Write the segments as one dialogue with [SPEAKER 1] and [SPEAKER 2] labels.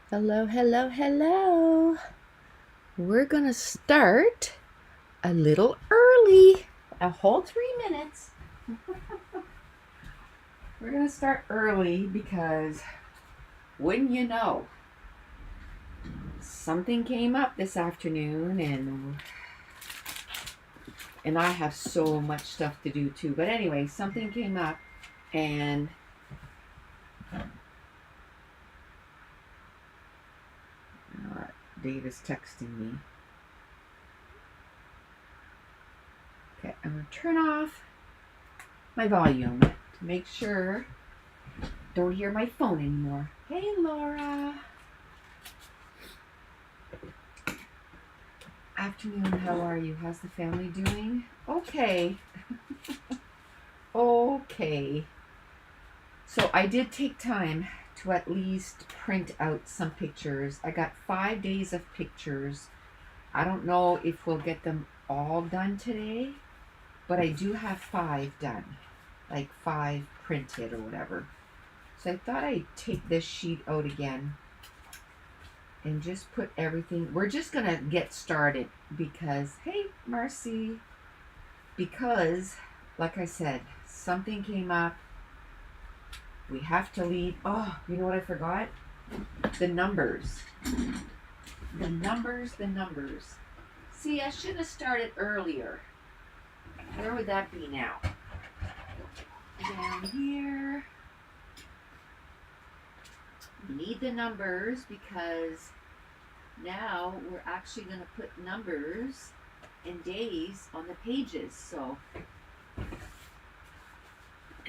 [SPEAKER 1] Hello, hello, hello. We're going to start a little early, a whole 3 minutes. We're going to start early because, wouldn't you know, something came up this afternoon and I have so much stuff to do too. But anyway, something came up and Dave is texting me. Okay, I'm going to turn off my volume to make sure I don't hear my phone anymore. Hey, Laura. Afternoon, how are you? How's the family doing? Okay. Okay. So I did take time to at least print out some pictures. I got 5 days of pictures. I don't know if we'll get them all done today, but I do have 5 done, like 5 printed or whatever. So I thought I'd take this sheet out again and just put everything. We're just going to get started because, hey, Marcy, because, like I said, something came up. We have to leave. Oh, you know what I forgot? The numbers. The numbers. See, I should have started earlier. Where would that be now? Down here. We need the numbers because now we're actually going to put numbers and days on the pages. So,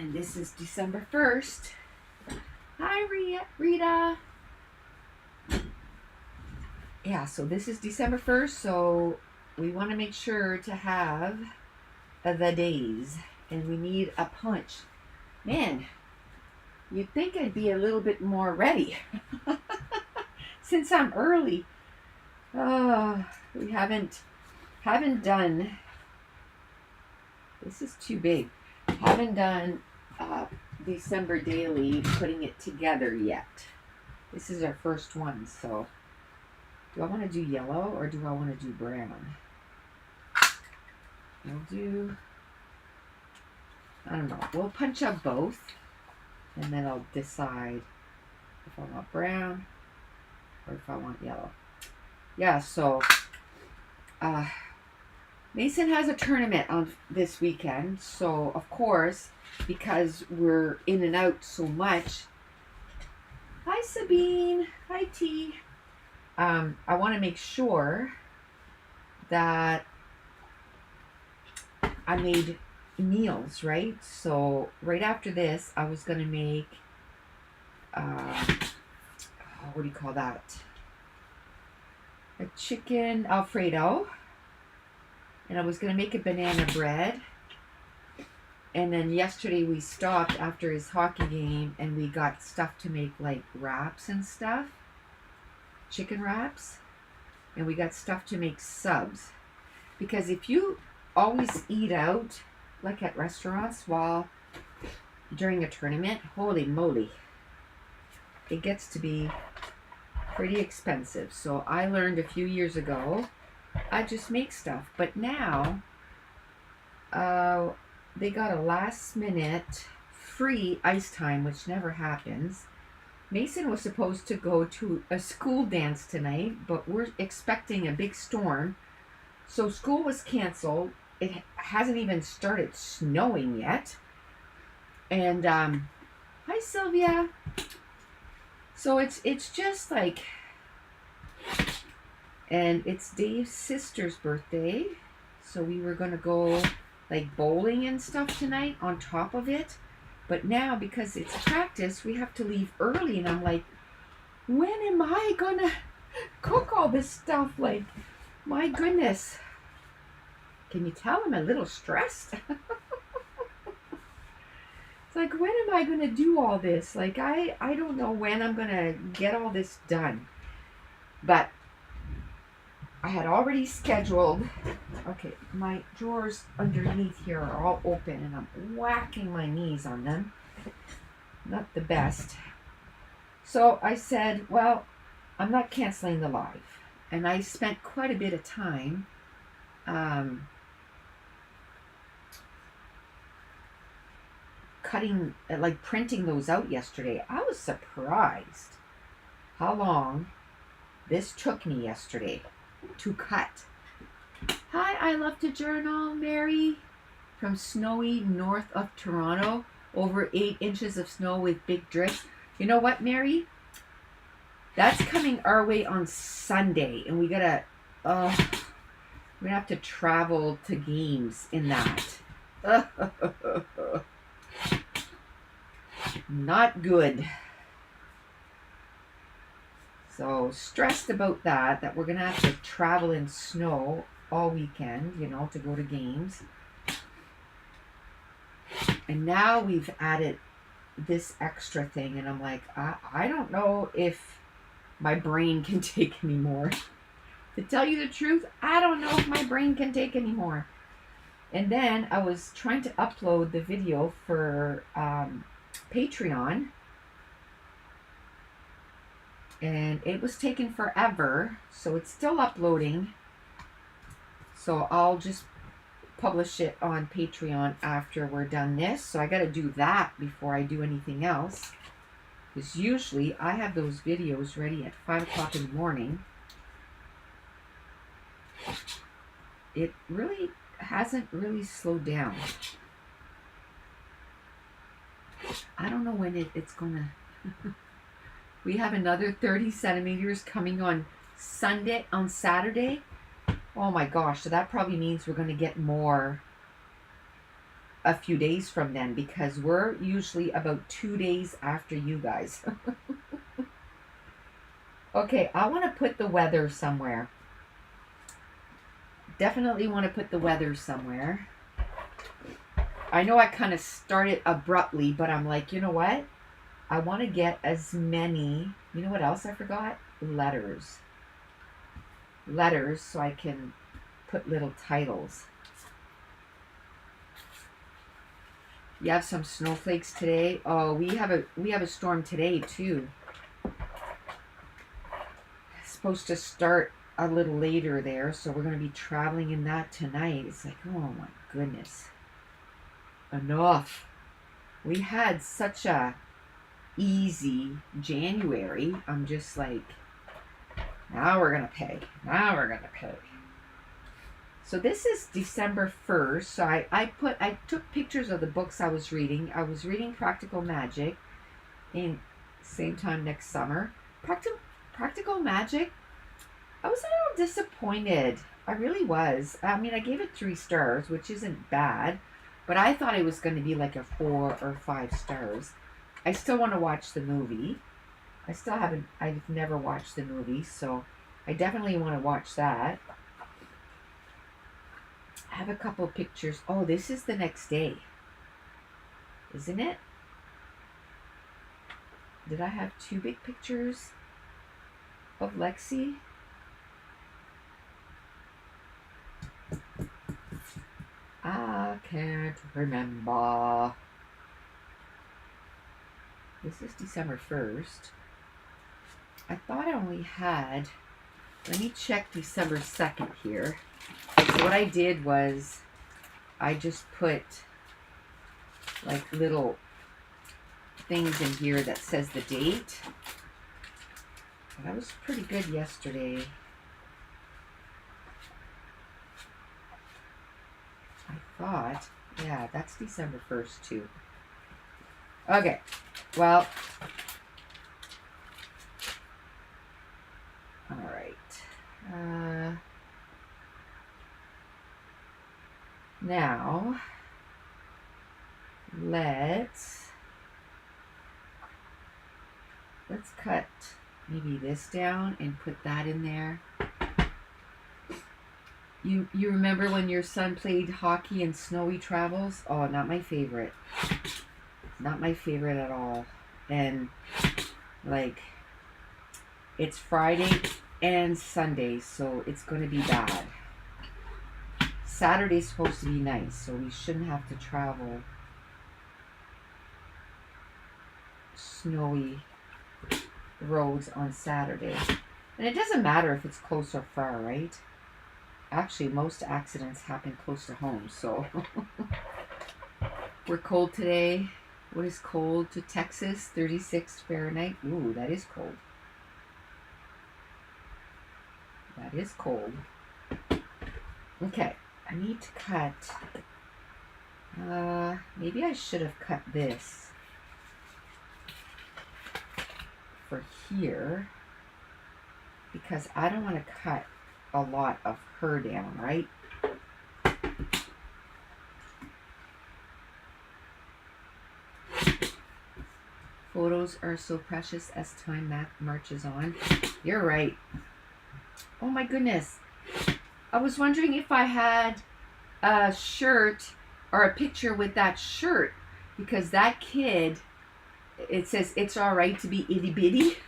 [SPEAKER 1] and this is December 1st. Hi, Rita. Yeah, so this is December 1st, so we want to make sure to have the days, and we need a punch. Man, you'd think I'd be a little bit more ready since I'm early. We haven't done, this is too big, haven't done December daily, putting it together yet. This is our first one, so do I want to do yellow or do I want to do brown? I'll do, I don't know, we'll punch up both and then I'll decide if I want brown or if I want yellow. Yeah, so Mason has a tournament on this weekend, so of course, because we're in and out so much. Hi, Sabine. Hi, T. I want to make sure that I made meals, right? So right after this, I was going to make, what do you call that? A chicken Alfredo. And I was going to make a banana bread. And then yesterday we stopped after his hockey game and we got stuff to make like wraps and stuff. Chicken wraps. And we got stuff to make subs. Because if you always eat out, like at restaurants while during a tournament, holy moly, it gets to be pretty expensive. So I learned a few years ago, I just make stuff. But now, they got a last minute free ice time, which never happens. Mason was supposed to go to a school dance tonight, but we're expecting a big storm. So school was canceled. It hasn't even started snowing yet. And hi, Sylvia. So it's just like, and it's Dave's sister's birthday. So we were going to go like bowling and stuff tonight on top of it. But now, because it's practice, we have to leave early. And I'm like, when am I going to cook all this stuff? Like, my goodness. Can you tell I'm a little stressed? It's like, when am I going to do all this? Like, I don't know when I'm going to get all this done. But I had already scheduled. Okay, my drawers underneath here are all open and I'm whacking my knees on them. Not the best. So I said, well, I'm not canceling the live. And I spent quite a bit of time printing those out yesterday. I was surprised how long this took me yesterday to cut. Hi, I love to journal, Mary, from snowy north of Toronto. Over 8 inches of snow with big drifts. You know what, Mary? That's coming our way on Sunday, and we're gonna have to travel to games in that. Not good. So stressed about that we're gonna have to travel in snow all weekend, you know, to go to games. And now we've added this extra thing, and I'm like, I don't know if my brain can take any more. To tell you the truth, I don't know if my brain can take any more. And then I was trying to upload the video for Patreon, and it was taking forever, so it's still uploading. So I'll just publish it on Patreon after we're done this. So I got to do that before I do anything else, because usually I have those videos ready at 5 o'clock in the morning. It really hasn't really slowed down. I don't know when it's gonna we have another 30 centimeters coming on Saturday. Oh my gosh, so that probably means we're going to get more a few days from then, because we're usually about 2 days after you guys. Okay, I want to put the weather somewhere. Definitely want to put the weather somewhere. I know I kind of started abruptly, but I'm like, you know what? I want to get as many, you know what else I forgot? Letters, so I can put little titles. You have some snowflakes today. Oh, we have a storm today too. It's supposed to start a little later there, so we're going to be traveling in that tonight. It's like, oh my goodness. Enough. We had such a easy January. I'm just like, now we're gonna pay. So this is December 1st. So I took pictures of the books I was reading. I was reading Practical Magic in same time next summer. Practical Magic, I was a little disappointed. I really was. I mean, I gave it 3 stars, which isn't bad, but I thought it was going to be like a 4 or 5 stars. I still want to watch the movie. I've never watched the movie, so I definitely want to watch that. I have a couple of pictures. Oh, this is the next day, isn't it? Did I have 2 big pictures of Lexi? I can't remember. This is December 1st. I thought I only had, let me check December 2nd here. So what I did was I just put like little things in here that says the date. That was pretty good yesterday. I thought, yeah, that's December 1st too. Okay, well, all right. Now, let's cut maybe this down and put that in there. You remember when your son played hockey in snowy travels? Oh, not my favorite. Not my favorite at all. And like, it's Friday and Sunday, so it's going to be bad. Saturday's supposed to be nice, so we shouldn't have to travel snowy roads on Saturday. And it doesn't matter if it's close or far, right? Actually, most accidents happen close to home, so we're cold today. What is cold to Texas? 36 Fahrenheit. Ooh, that is cold. That is cold. Okay, I need to cut. Maybe I should have cut this for here because I don't want to cut a lot of her down, right? Photos are so precious as time marches on. You're right. Oh my goodness. I was wondering if I had a shirt or a picture with that shirt because that kid, it says it's all right to be itty bitty.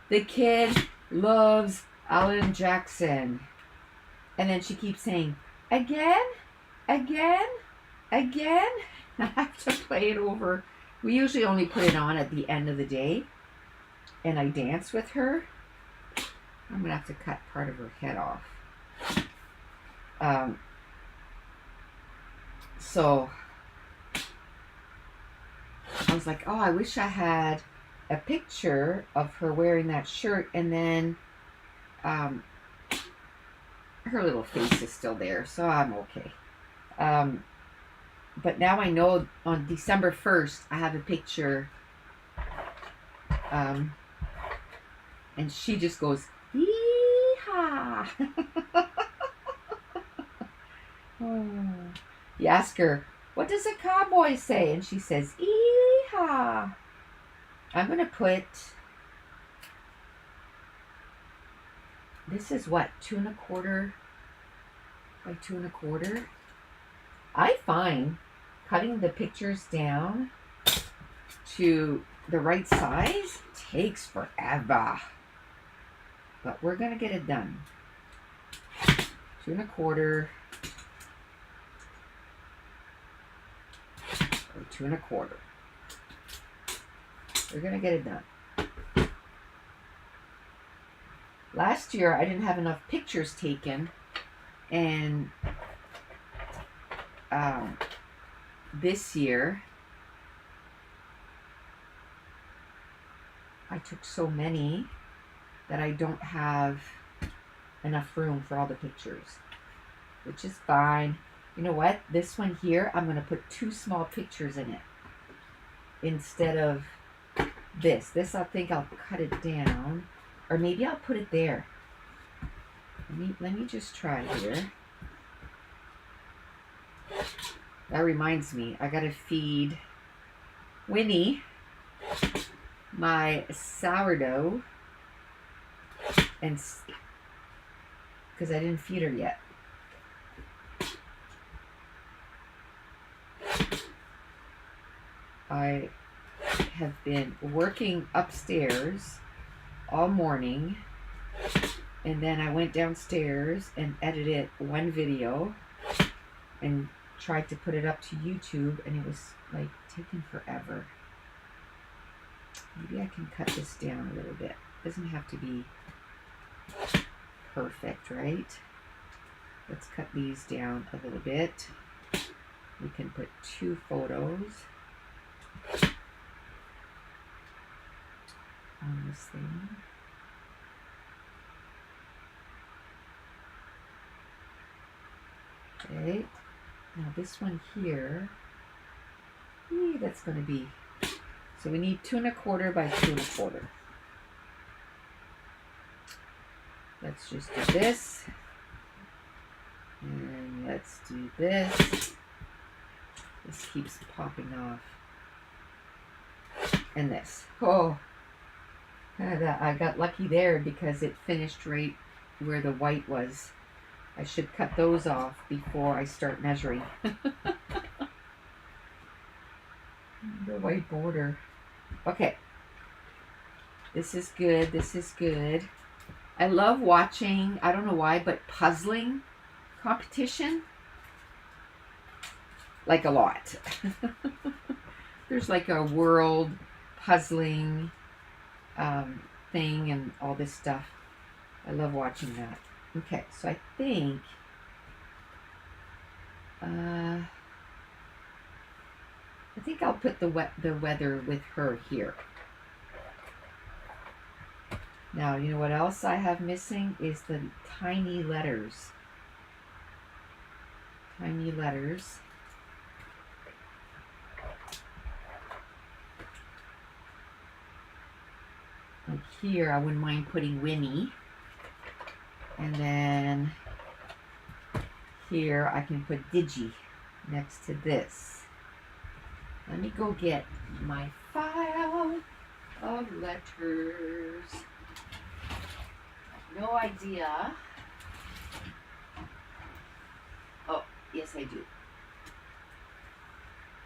[SPEAKER 1] The kid loves Alan Jackson. And then she keeps saying, again, again, again. I have to play it over. We usually only put it on at the end of the day. And I dance with her. I'm going to have to cut part of her head off. So I was like, oh, I wish I had a picture of her wearing that shirt, and then her little face is still there, so I'm okay. But now I know on December 1st I have a picture, and she just goes, yee-haw. Oh. You ask her, what does a cowboy say? And she says, yee-haw. I'm going to put, this is what, 2 1/4 by 2 1/4. I find cutting the pictures down to the right size takes forever. But we're going to get it done. 2 1/4 or 2 1/4. We're going to get it done. Last year, I didn't have enough pictures taken, and this year, I took so many that I don't have enough room for all the pictures, which is fine. You know what? This one here, I'm going to put 2 small pictures in it instead of this. This, I think I'll cut it down, or maybe I'll put it there. Let me just try here. That reminds me, I gotta feed Winnie my sourdough, and because I didn't feed her yet. I have been working upstairs all morning, and then I went downstairs and edited one video and tried to put it up to YouTube, and it was like taking forever. Maybe I can cut this down a little bit. It doesn't have to be perfect, right? Let's cut these down a little bit. We can put 2 photos on this thing. Okay, now this one here, that's going to be, so we need 2 1/4 by 2 1/4. Let's just do this, and let's do this. This keeps popping off. And this. Oh, I got lucky there because it finished right where the white was. I should cut those off before I start measuring. The white border. Okay. This is good. This is good. I love watching, I don't know why, but puzzling competition. Like a lot. There's like a world puzzling thing and all this stuff. I love watching that. Okay, so I think I'll put the weather with her here. Now, you know what else I have missing is the tiny letters. Tiny letters. Like here, I wouldn't mind putting Winnie. And then here, I can put Digi next to this. Let me go get my file of letters. No idea. Oh, yes I do.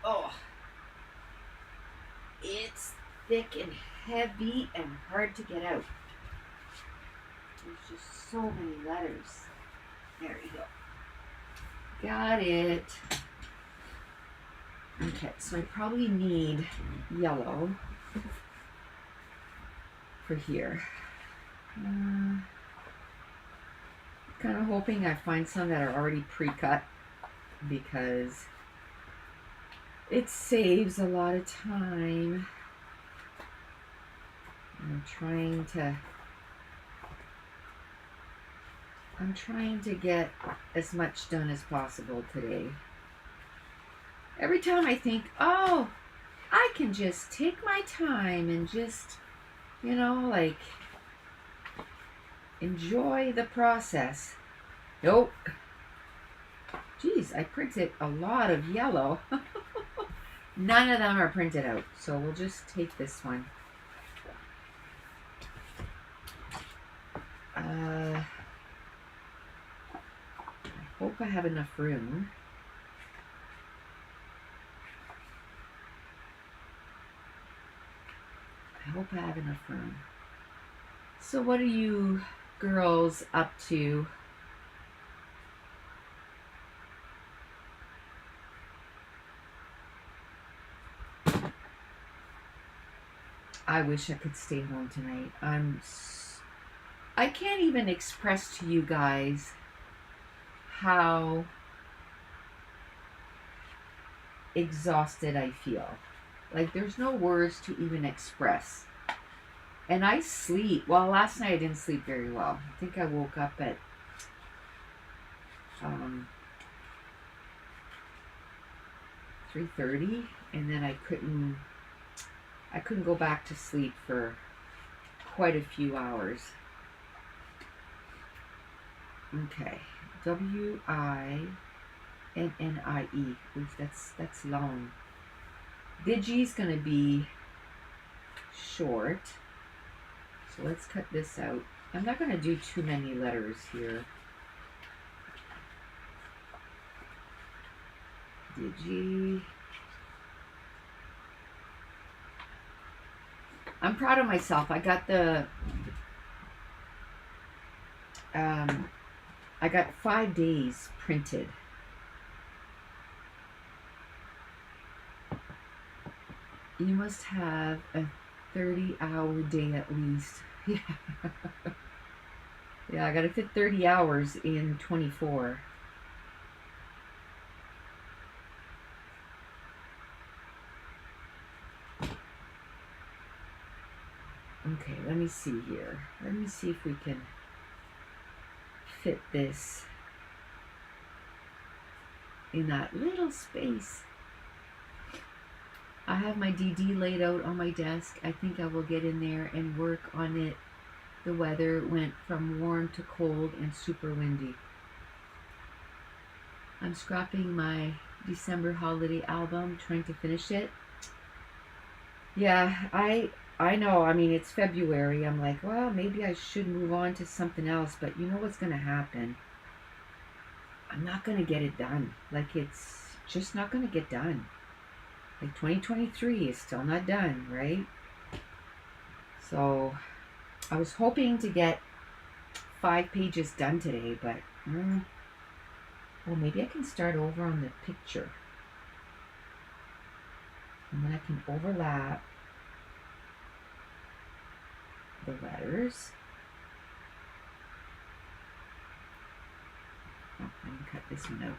[SPEAKER 1] Oh, it's thick and heavy and hard to get out. There's just so many letters. There you go. Got it. Okay, so I probably need yellow for here. Kind of hoping I find some that are already pre-cut because it saves a lot of time. I'm trying to get as much done as possible today. Every time I think, oh, I can just take my time and just, you know, like, enjoy the process. Nope. Geez, I printed a lot of yellow. None of them are printed out, so we'll just take this one. I hope I have enough room. I hope I have enough room. So what are you girls up to? I wish I could stay home tonight. I can't even express to you guys how exhausted I feel. Like, there's no words to even express. And I sleep. Well, last night I didn't sleep very well. I think I woke up at 3:30, and then I couldn't go back to sleep for quite a few hours. Okay, W-I-N-N-I-E. Oof, that's long. Digi's gonna be short, so let's cut this out. I'm not gonna do too many letters here. Digi. I'm proud of myself. I got the I got 5 days printed. You must have a 30-hour day at least. Yeah. Yeah, I gotta fit 30 hours in 24. Okay, let me see here. Let me see if we can fit this in that little space. I have my DD laid out on my desk. I think I will get in there and work on it. The weather went from warm to cold and super windy. I'm scrapping my December holiday album, trying to finish it. Yeah, I know. I mean, it's February. I'm like, well, maybe I should move on to something else. But you know what's going to happen? I'm not going to get it done. Like, it's just not going to get done. Like, 2023 is still not done, right? So, I was hoping to get 5 pages done today, but, well, maybe I can start over on the picture. And then I can overlap. the letters. Oh, I can cut this one out.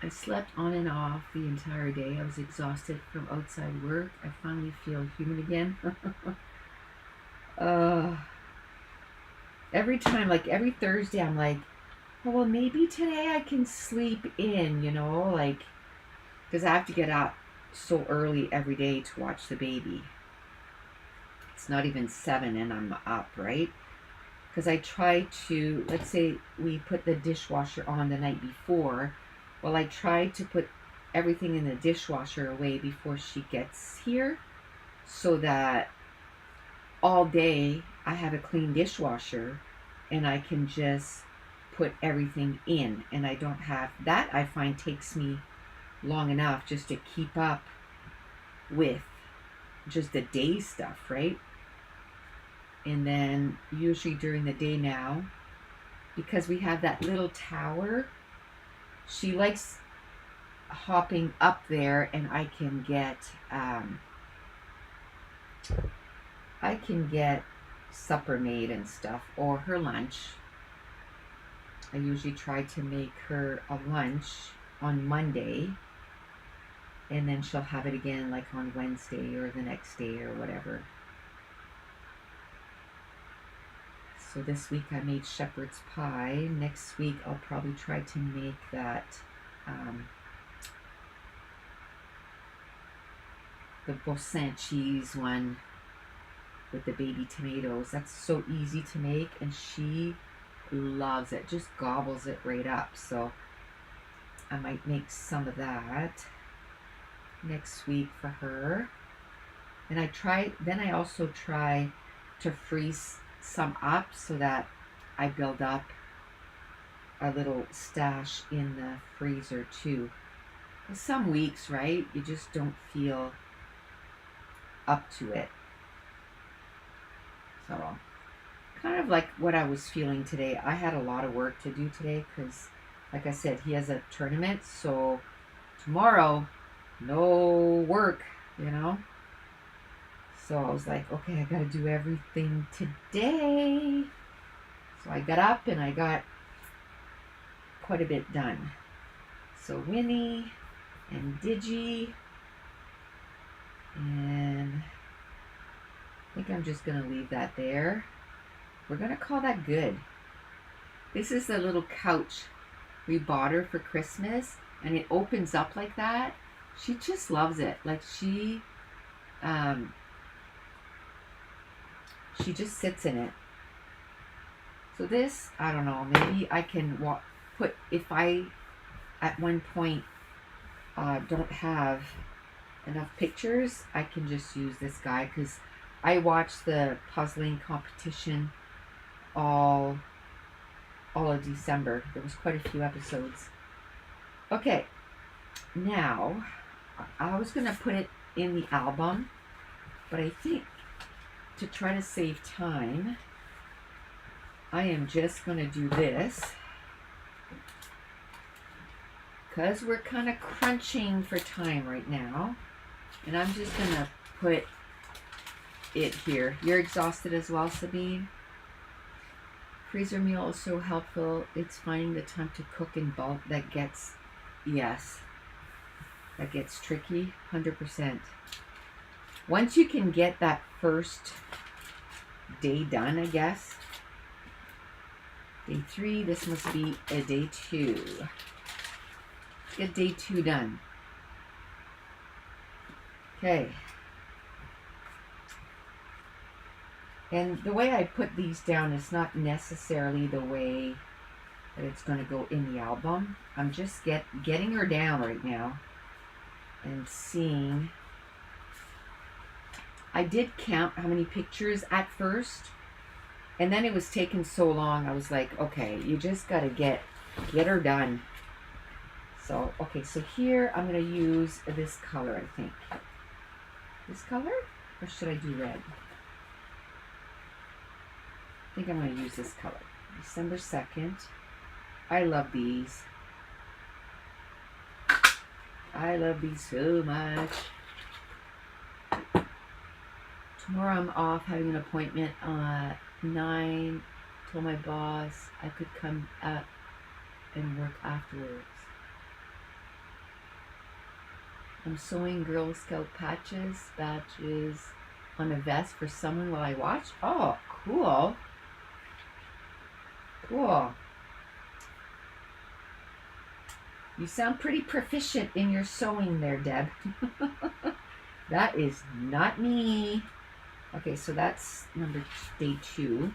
[SPEAKER 1] I slept on and off the entire day. I was exhausted from outside work. I finally feel human again. Every time, like every Thursday, I'm like, oh, well, maybe today I can sleep in, you know, like, because I have to get up so early every day to watch the baby. It's not even 7 and I'm up, right? Because I try to, let's say we put the dishwasher on the night before. Well, I try to put everything in the dishwasher away before she gets here so that all day I have a clean dishwasher and I can just put everything in, and I don't have that. I find takes me long enough just to keep up with just the day stuff, right? And then usually during the day now, because we have that little tower, she likes hopping up there, and I can get supper made and stuff, or her lunch. I usually try to make her a lunch on Monday, and then she'll have it again like on Wednesday or the next day or whatever. So this week I made shepherd's pie. Next week I'll probably try to make that the Boursin cheese one with the baby tomatoes. That's so easy to make, and she loves it, just gobbles it right up. So I might make some of that next week for her. And I also try to freeze some up so that I build up a little stash in the freezer too. Some weeks, right, you just don't feel up to it. So kind of like what I was feeling today. I had a lot of work to do today because, like I said, he has a tournament. So tomorrow, no work, you know. So I was like, okay, I got to do everything today. So I got up and I got quite a bit done. So Winnie and Digi, and I think I'm just going to leave that there. We're going to call that good. This is the little couch we bought her for Christmas, and it opens up like that. She just loves it. Like she just sits in it. So this, I don't know, maybe I can put, if I at one point don't have enough pictures, I can just use this guy, because I watched the puzzling competition all of December. There was quite a few episodes. Okay, now I was going to put it in the album, but I think to try to save time, I am just going to do this, because we're kind of crunching for time right now, and I'm just going to put it here. You're exhausted as well, Sabine? Freezer meal is so helpful. It's finding the time to cook in bulk that gets, yes, that gets tricky, 100%. Once you can get that first day done, I guess. Day 3, this must be a day 2. Get day 2 done. Okay. And the way I put these down is not necessarily the way that it's going to go in the album. I'm just getting her down right now and seeing. I did count how many pictures at first, and then it was taking so long. I was like, okay, you just got to get her done. So, okay, so here I'm going to use this color, I think. This color? Or should I do red? I think I'm going to use this color. December 2nd. I love these. I love these so much. Tomorrow I'm off having an appointment at 9. Told my boss I could come up and work afterwards. I'm sewing Girl Scout badges on a vest for someone while I watch. Oh, cool. Cool. You sound pretty proficient in your sewing there, Deb. That is not me. Okay, so that's day 2.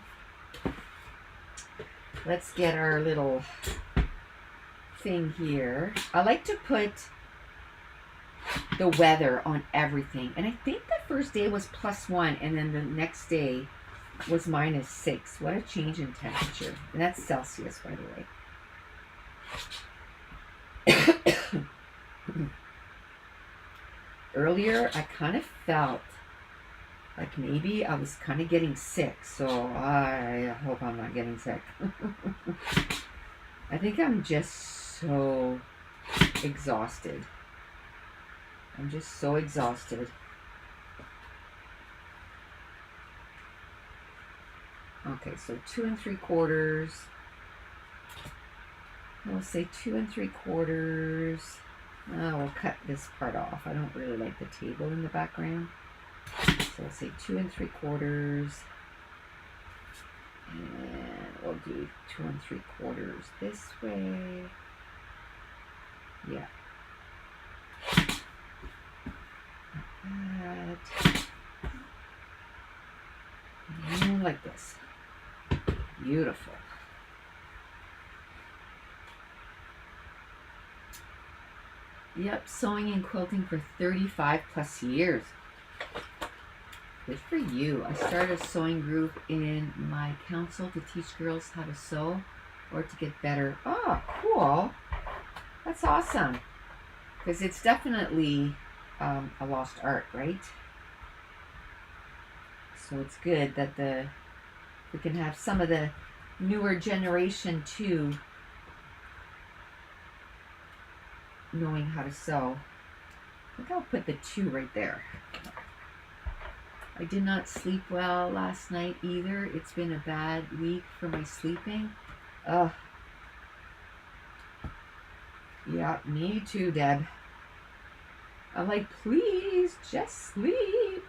[SPEAKER 1] Let's get our little thing here. I like to put the weather on everything. And I think the first day was +1 and then the next day was -6. What a change in temperature. And that's Celsius, by the way. Earlier, I kind of felt like maybe I was kind of getting sick, so I hope I'm not getting sick. I think I'm just so exhausted. I'm just so exhausted. Okay, so 2 3/4. We'll say 2 3/4. We'll cut this part off. I don't really like the table in the background. So we'll say 2 3/4. And we'll do 2 3/4 this way. Yeah. That. And like this. Beautiful. Yep, sewing and quilting for 35+ years. Good for you. I started a sewing group in my council to teach girls how to sew or to get better. Oh, cool. That's awesome. Because it's definitely a lost art, right? So it's good that we can have some of the newer generation too knowing how to sew. I think I'll put the 2 right there. I did not sleep well last night either. It's been a bad week for my sleeping. Ugh. Yeah, me too, Deb. I'm like, please, just sleep.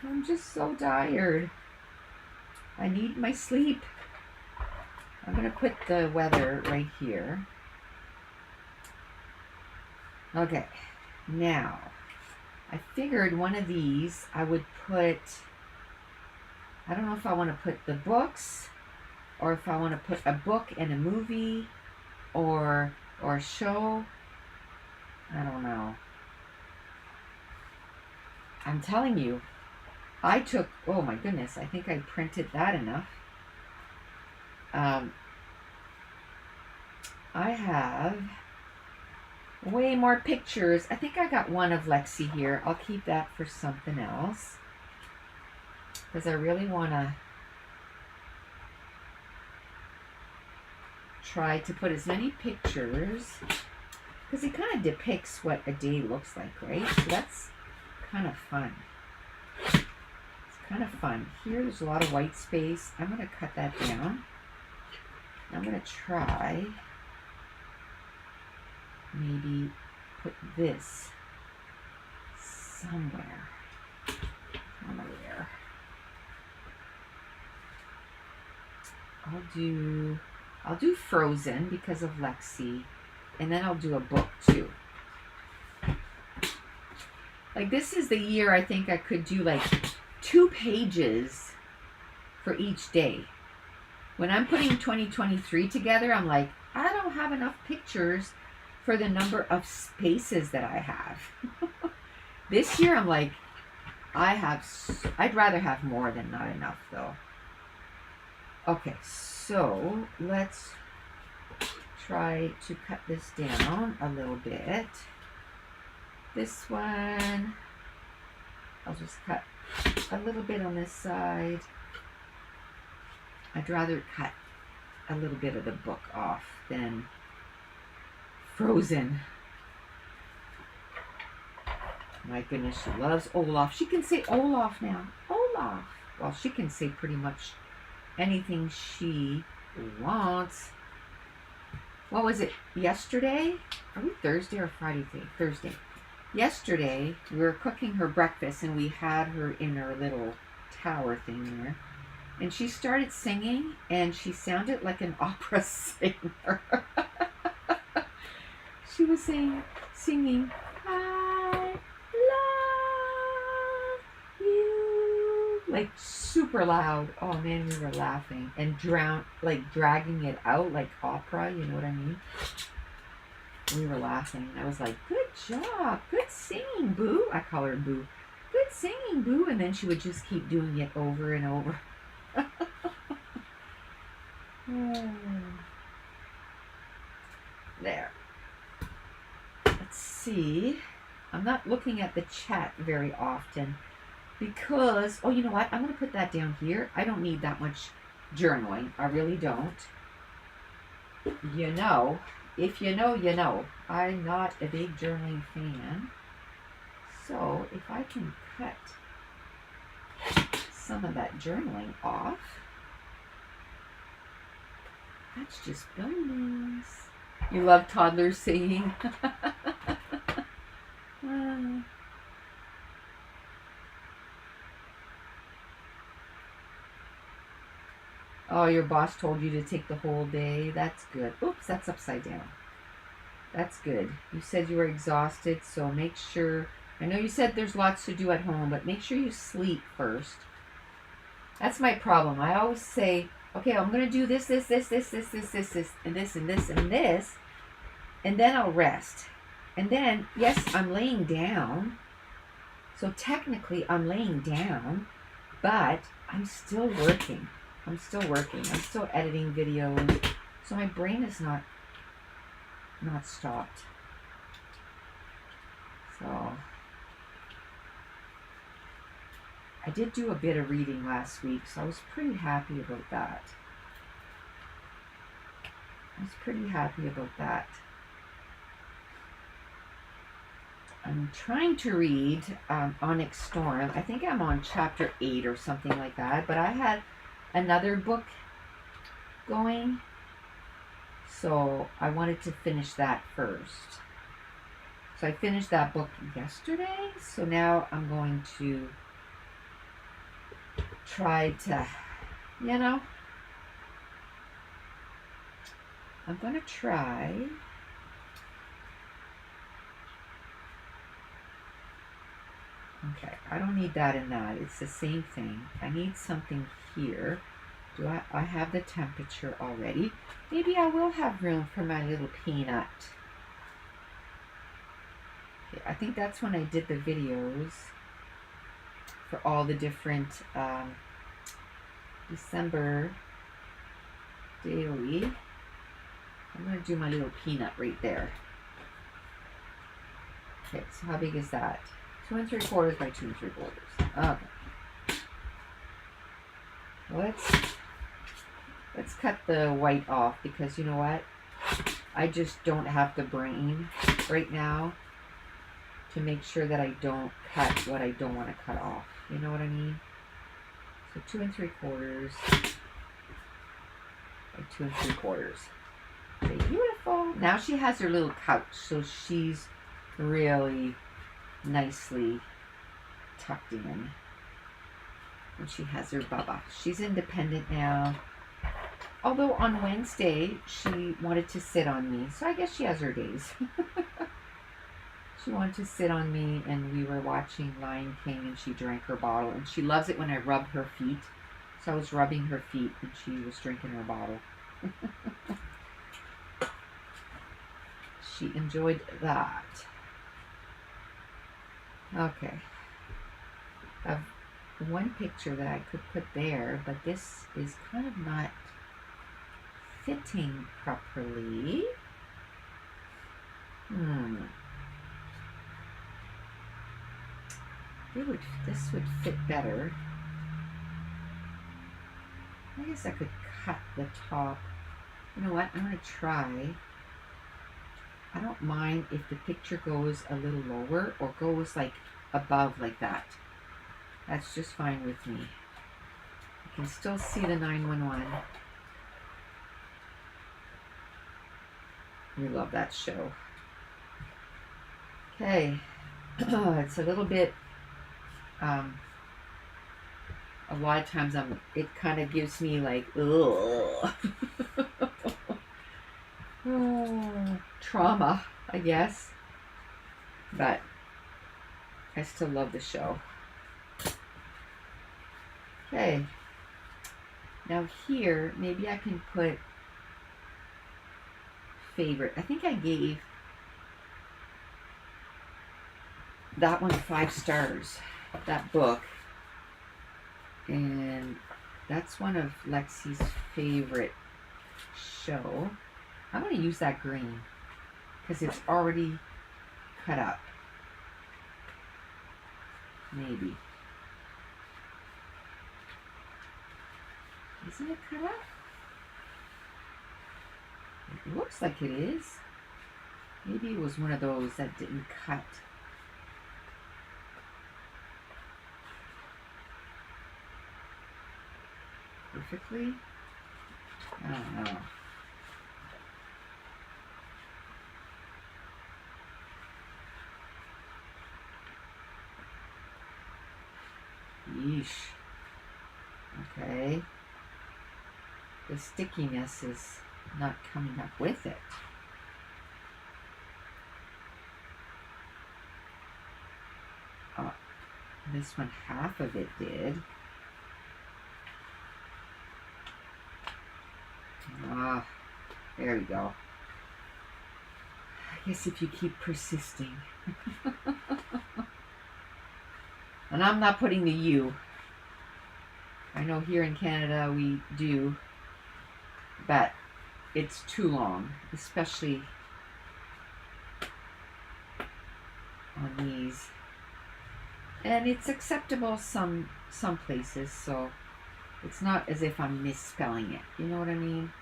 [SPEAKER 1] I'm just so tired. I need my sleep. I'm going to put the weather right here. Okay, now, I figured one of these I would put, I don't know if I want to put the books, or if I want to put a book and a movie, or a show. I don't know. I'm telling you, I took, oh my goodness, I think I printed that enough. I have way more pictures. I think I got one of Lexi here. I'll keep that for something else, because I really want to try to put as many pictures, because it kind of depicts what a day looks like, right? So that's kind of fun. It's kind of fun. Here, there's a lot of white space. I'm going to cut that down. I'm going to try maybe put this somewhere. I'll do Frozen because of Lexi, and then I'll do a book too. Like, this is the year I think I could do like 2 pages for each day. When I'm putting 2023 together, I'm like, I don't have enough pictures for the number of spaces that I have. This year, I'm like, I'd rather have more than not enough, though. Okay, so let's try to cut this down a little bit. This one, I'll just cut a little bit on this side. I'd rather cut a little bit of the book off than Frozen. My goodness, she loves Olaf. She can say Olaf now. Olaf. Well, she can say pretty much anything she wants. What was it? Yesterday? Are we Thursday or Friday today? Thursday. Yesterday, we were cooking her breakfast and we had her in her little tower thing there. And she started singing and she sounded like an opera singer. She was singing, I love you, like super loud. Oh man, we were laughing and dragging it out like opera, you know what I mean? We were laughing. I was like, good job, good singing, Boo. I call her Boo. Good singing, Boo. And then she would just keep doing it over and over. There. Let's see. I'm not looking at the chat very often because, oh, you know what? I'm going to put that down here. I don't need that much journaling. I really don't. You know, if you know, you know. I'm not a big journaling fan. So if I can cut some of that journaling off, that's just bonus. You love toddlers singing? Oh, your boss told you to take the whole day? That's good. Oops, that's upside down. That's good. You said you were exhausted, so make sure... I know you said there's lots to do at home, but make sure you sleep first. That's my problem. I always say, okay, I'm going to do this, and this, and then I'll rest. And then, yes, I'm laying down. So technically, I'm laying down, but I'm still working. I'm still editing videos. So my brain is not stopped. So I did do a bit of reading last week, so I was pretty happy about that. I'm trying to read Onyx Storm. I think I'm on chapter 8 or something like that, but I had another book going, so I wanted to finish that first. So I finished that book yesterday, so now I'm going to try to, you know, I'm going to try. Okay, I don't need that and that. It's the same thing. I need something here. I have the temperature already. Maybe I will have room for my little peanut. Okay, I think that's when I did the videos for all the different December daily. I'm going to do my little peanut right there. Okay, so how big is that? 2 3/4 by 2 3/4. Okay. Let's cut the white off because you know what? I just don't have the brain right now to make sure that I don't cut what I don't want to cut off. You know what I mean? So 2 3/4 by 2 3/4. Okay, beautiful. Now she has her little couch, so she's really nicely tucked in. And she has her bubba. She's independent now. Although on Wednesday, she wanted to sit on me. So I guess she has her days. She wanted to sit on me and we were watching Lion King and she drank her bottle. And she loves it when I rub her feet. So I was rubbing her feet and she was drinking her bottle. She enjoyed that. Okay. I have one picture that I could put there, but this is kind of not fitting properly. This would fit better. I guess I could cut the top. You know what? I'm going to try. I don't mind if the picture goes a little lower or goes like above like that. That's just fine with me. You can still see the 911. We love that show. Okay. It's a little bit, a lot of times it kind of gives me like, ugh. Oh, trauma, I guess. But I still love the show. Okay. Now here, maybe I can put favorite. I think I gave that one 5 stars, that book. And that's one of Lexi's favorite show. I'm going to use that green because it's already cut up. Maybe. Isn't it cut up? It looks like it is. Maybe it was one of those that didn't cut. Perfectly? I don't know. Yeesh. Okay. The stickiness is not coming up with it. Oh, this one, half of it did. Ah, there we go. I guess if you keep persisting. And I'm not putting the U. I know here in Canada we do, but it's too long, especially on these. And it's acceptable some places, so it's not as if I'm misspelling it. You know what I mean?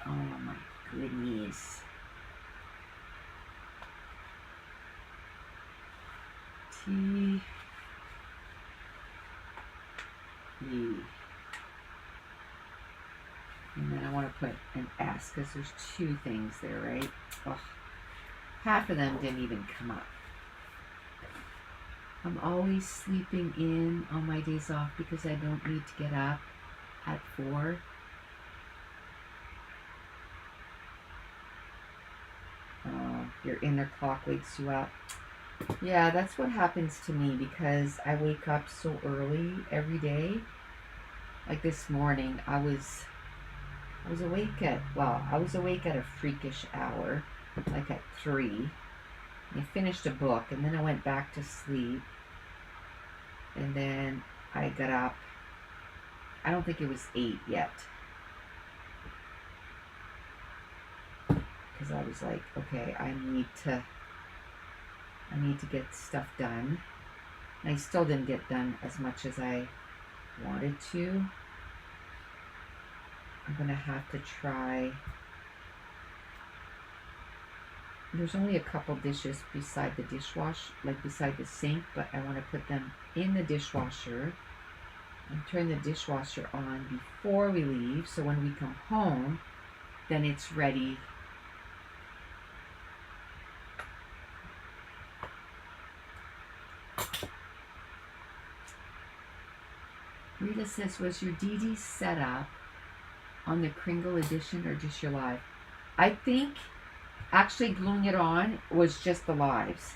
[SPEAKER 1] Oh my goodness. T E. And then I want to put an S because there's 2 things there, right? Oh, half of them didn't even come up. I'm always sleeping in on my days off because I don't need to get up at 4. Your inner clock wakes you up. Yeah, that's what happens to me because I wake up so early every day. Like this morning, I was awake at, I was awake at a freakish hour, like at 3. I finished a book and then I went back to sleep. And then I got up. I don't think it was 8 yet. Because I was like, okay, I need to get stuff done. And I still didn't get done as much as I wanted to. I'm going to have to try. There's only a couple dishes beside the dishwasher, like beside the sink, but I want to put them in the dishwasher and turn the dishwasher on before we leave, so when we come home, then it's ready. Rita says, was your DD set up on the Kringle edition or just your live? I think actually gluing it on was just the lives.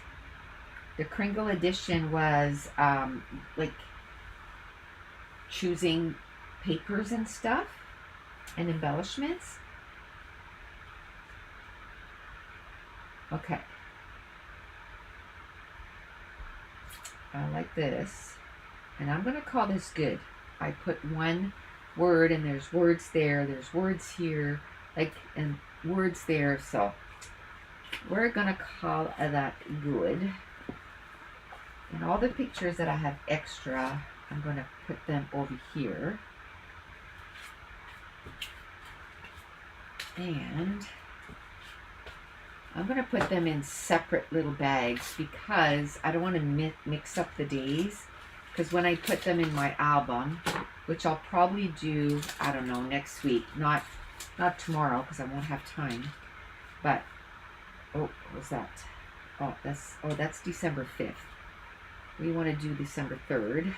[SPEAKER 1] The Kringle edition was like choosing papers and stuff and embellishments. Okay. I like this. And I'm going to call this good. I put one word and there's words there. There's words here. Like, and words there. So we're going to call that good. And all the pictures that I have extra, I'm going to put them over here. And I'm going to put them in separate little bags because I don't want to mix up the days. Because when I put them in my album, which I'll probably do, I don't know, next week. Not tomorrow because I won't have time. But, oh, what was that? Oh, that's December 5th. We want to do December 3rd.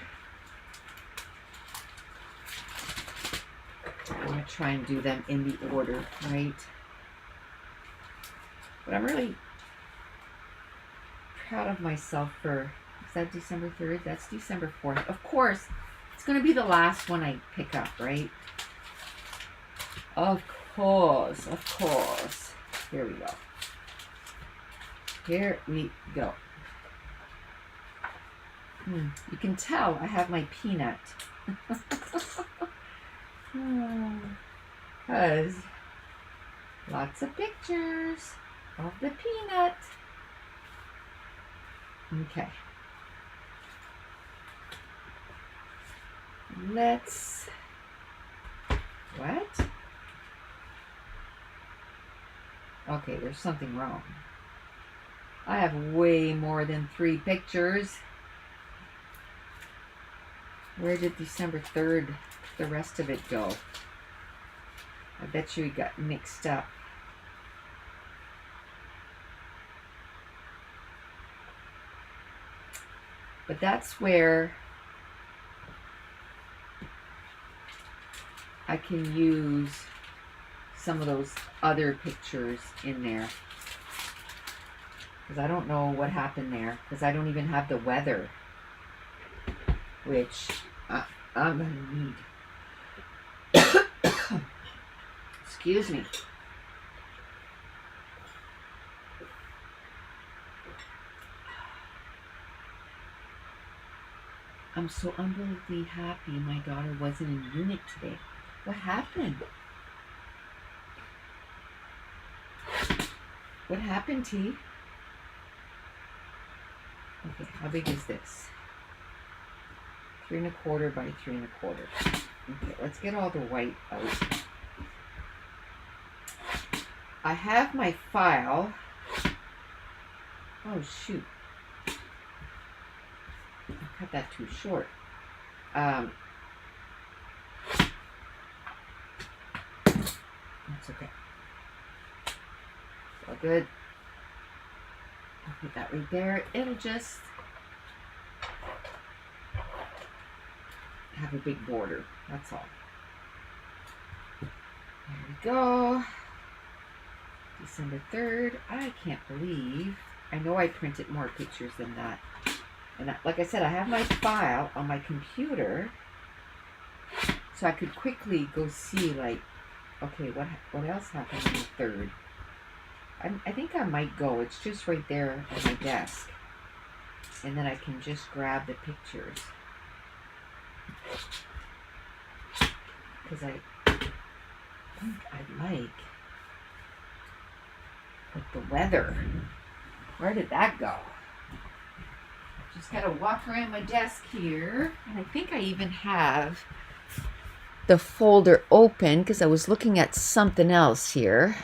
[SPEAKER 1] I'm going to try and do them in the order, right? But I'm really proud of myself for, is that December 3rd? That's December 4th. Of course, it's going to be the last one I pick up, right? Of course, of course. Here we go. Here we go. You can tell I have my peanut. Because lots of pictures of the peanut. Okay. Let's... What? Okay, there's something wrong. I have way more than 3 pictures. Where did December 3rd, the rest of it go? I bet you it got mixed up. But that's where I can use some of those other pictures in there. Because I don't know what happened there. Because I don't even have the weather. Which I'm going to need. Excuse me. I'm so unbelievably happy my daughter wasn't in unit today. What happened? What happened, T? Okay, how big is this? 3 1/4 by 3 1/4. Okay, let's get all the white out. I have my file. Oh, shoot. I cut that too short. That's okay. It's all good. I'll put that right there. It'll just have a big border. That's all. There we go. December 3rd. I can't believe. I know I printed more pictures than that. And like I said, I have my file on my computer, so I could quickly go see, like, okay, what else happened on the 3rd? I think I might go. It's just right there on my desk. And then I can just grab the pictures. Because I think I like the weather. Where did that go? Just gotta walk around my desk here. And I think I even have the folder open because I was looking at something else here.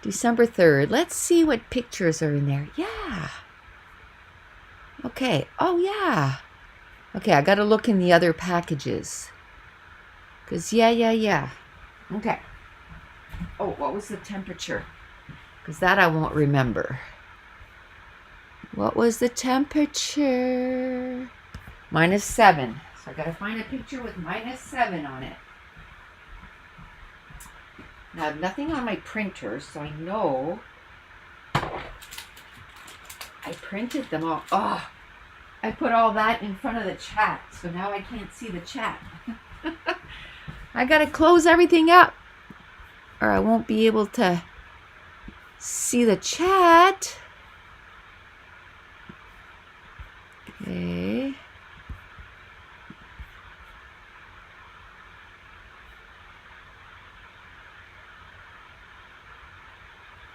[SPEAKER 1] December 3rd. Let's see what pictures are in there. Yeah. Okay. Oh, yeah. Okay, I gotta look in the other packages. Because, yeah. Okay. Oh, what was the temperature? Because that I won't remember. What was the temperature? -7. So I gotta find a picture with -7 on it. Now I have nothing on my printer, so I know I printed them all. Oh, I put all that in front of the chat, so now I can't see the chat. I gotta close everything up, or I won't be able to see the chat. Okay.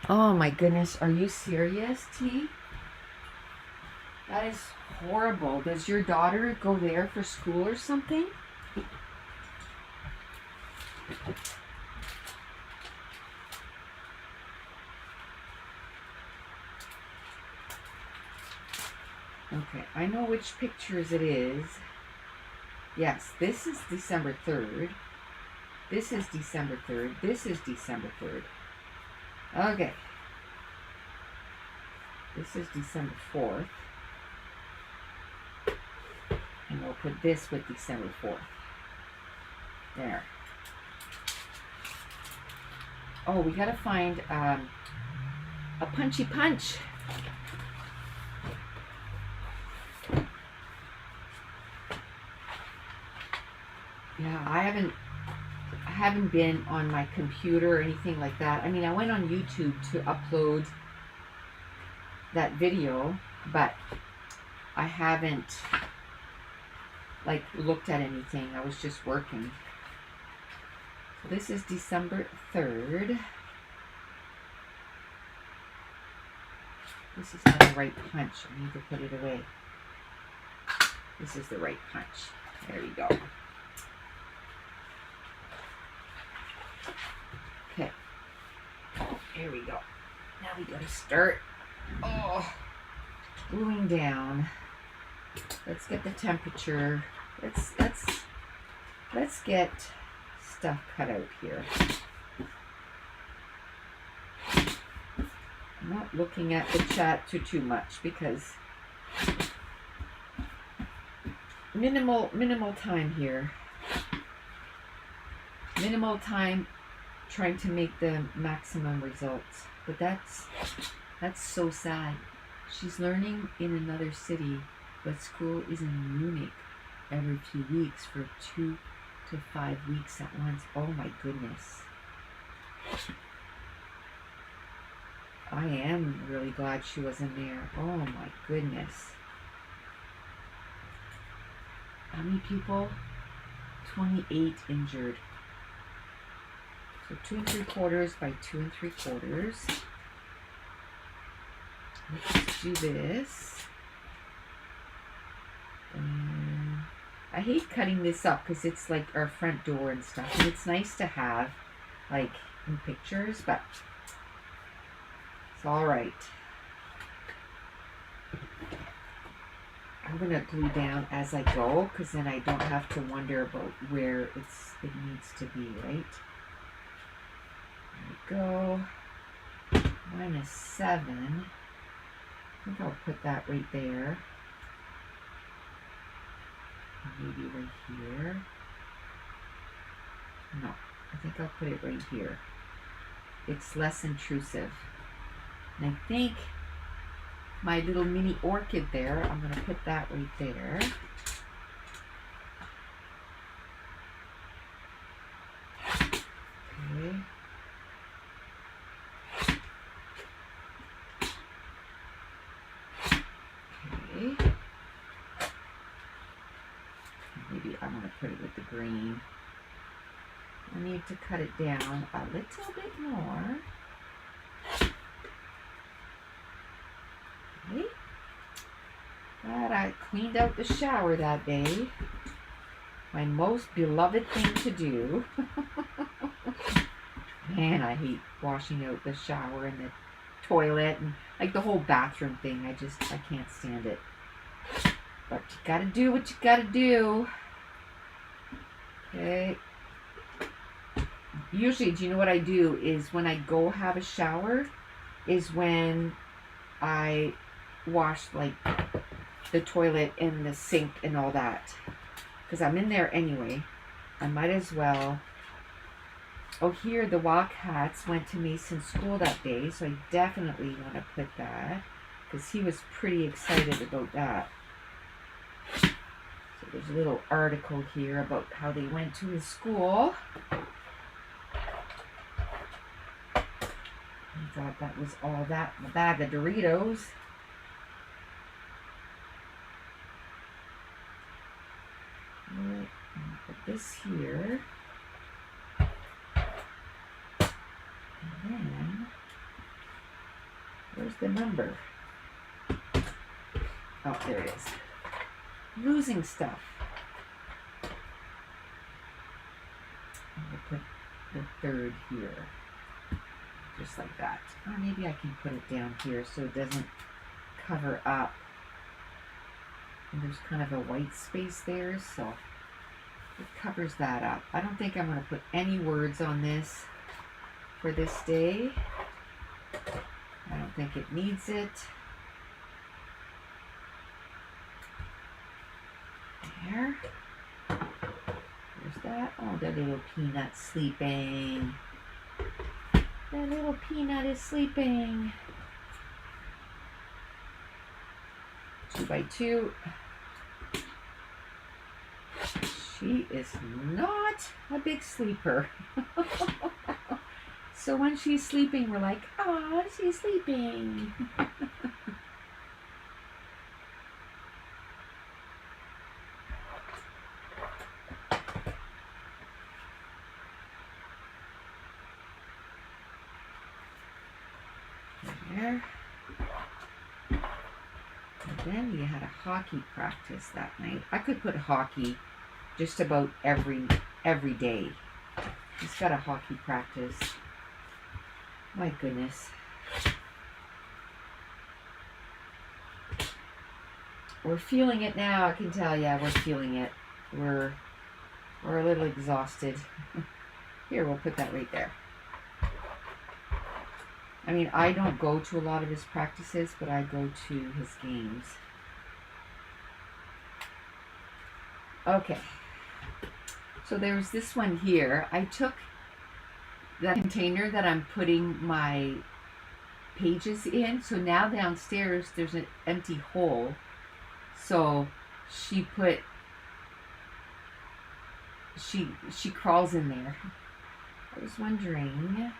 [SPEAKER 1] Oh my goodness, are you serious, T? That is horrible. Does your daughter go there for school or something? Okay, I know which pictures it is. Yes, this is December 3rd. This is December 3rd. This is December 3rd. Okay. This is December 4th. And we'll put this with December 4th. There. Oh, we gotta find a punchy punch. Yeah, I haven't been on my computer or anything like that. I mean, I went on YouTube to upload that video, but I haven't like looked at anything. I was just working. So this is December 3rd. This is not the right punch. I need to put it away. This is the right punch. There you go. Okay. Here we go. Now we gotta start gluing down. Let's get the temperature. Let's get stuff cut out here. I'm not looking at the chat too much because minimal time here. Minimal time trying to make the maximum results. But that's so sad. She's learning in another city, but school is in Munich every few weeks for 2 to 5 weeks at once. Oh my goodness. I am really glad she wasn't there. Oh my goodness. How many people? 28 injured. So 2 3/4 by 2 3/4. Let's do this. And I hate cutting this up because it's like our front door and stuff. And it's nice to have like in pictures, but it's all right. I'm going to glue down as I go because then I don't have to wonder about where it needs to be, right? There we go. -7. I think I'll put that right there. Maybe right here. No, I think I'll put it right here. It's less intrusive. And I think my little mini orchid there, I'm going to put that right there. Okay. Okay. Maybe I'm going to put it with the green. I need to cut it down a little bit more. Okay. Glad I cleaned out the shower that day. My most beloved thing to do. Man, I hate washing out the shower and the toilet and like the whole bathroom thing. I can't stand it. But you gotta do what you gotta do. Okay. Usually, do you know what I do is when I go have a shower is when I wash like the toilet and the sink and all that. Because I'm in there anyway. I might as well. Oh, here the Wildcats went to Mason's school that day, so I definitely want to put that because he was pretty excited about that. So there's a little article here about how they went to his school. I thought that was all that in the bag of Doritos. Right, put this here. And then, where's the number? Oh, there it is. Losing stuff. I'm going to put the 3rd here. Just like that. Or maybe I can put it down here so it doesn't cover up And there's kind of a white space there, so it covers that up. I don't think I'm going to put any words on this for this day. I don't think it needs it. There. There's that. Oh, the little peanut sleeping. The little peanut is sleeping. 2 by 2. She is not a big sleeper. So when she's sleeping, we're like, oh, she's sleeping. There. And then we had a hockey practice that night. I could put hockey just about every day. He's got a hockey practice. My goodness. We're feeling it now, I can tell you. We're feeling it. We're a little exhausted. Here, we'll put that right there. I mean, I don't go to a lot of his practices, but I go to his games. Okay. So there's this one here. I took that container that I'm putting my pages in. So now downstairs there's an empty hole. So she crawls in there. I was wondering,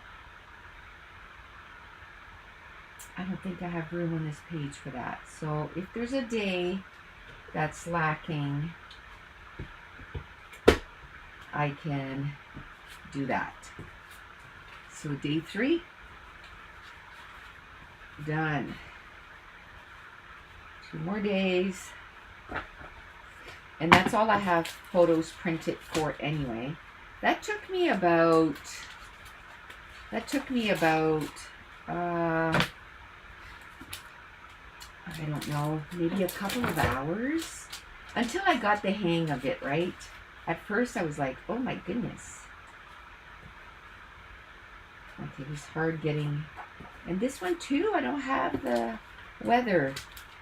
[SPEAKER 1] I don't think I have room on this page for that. So if there's a day that's lacking, I can do that. So day 3, done. 2 more days. And that's all I have photos printed for anyway. That took me about, I don't know, maybe a couple of hours until I got the hang of it, right? At first I was like, oh my goodness. Okay, it was hard getting, and this one too, I don't have the weather.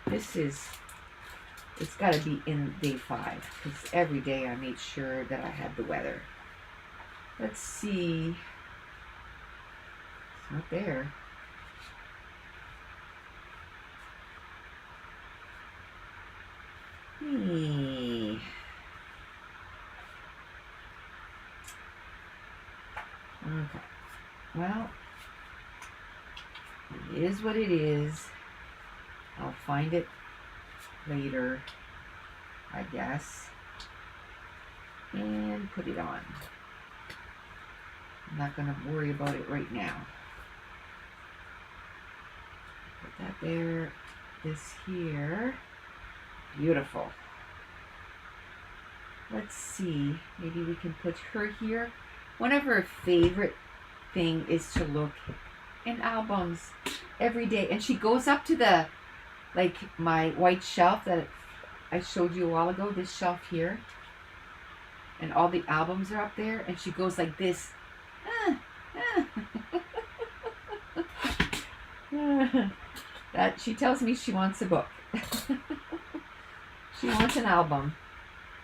[SPEAKER 1] It's got to be in day 5 because every day I made sure that I had the weather. Let's see. It's not there. Okay. Well, it is what it is. I'll find it later, I guess, and put it on. I'm not going to worry about it right now. Put that there. This here. Beautiful. Let's see. Maybe we can put her here. One of her favorite thing is to look in albums every day. And she goes up to the, like my white shelf that I showed you a while ago, this shelf here. And all the albums are up there. And she goes like this. That she tells me she wants a book. She wants an album.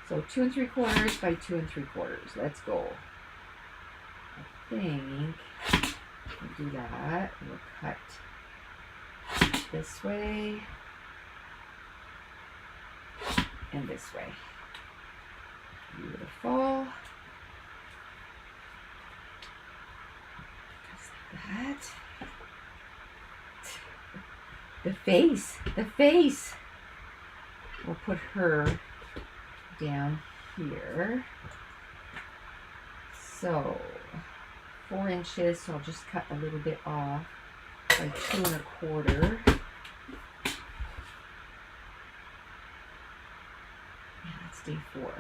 [SPEAKER 1] So 2 3/4 by 2 3/4. Let's go. I think we'll do that. We'll cut this way and this way. Beautiful. Just like that. The face. We'll put her down here. So 4 inches, so I'll just cut a little bit off by 2 1/4. Yeah, that's day 4.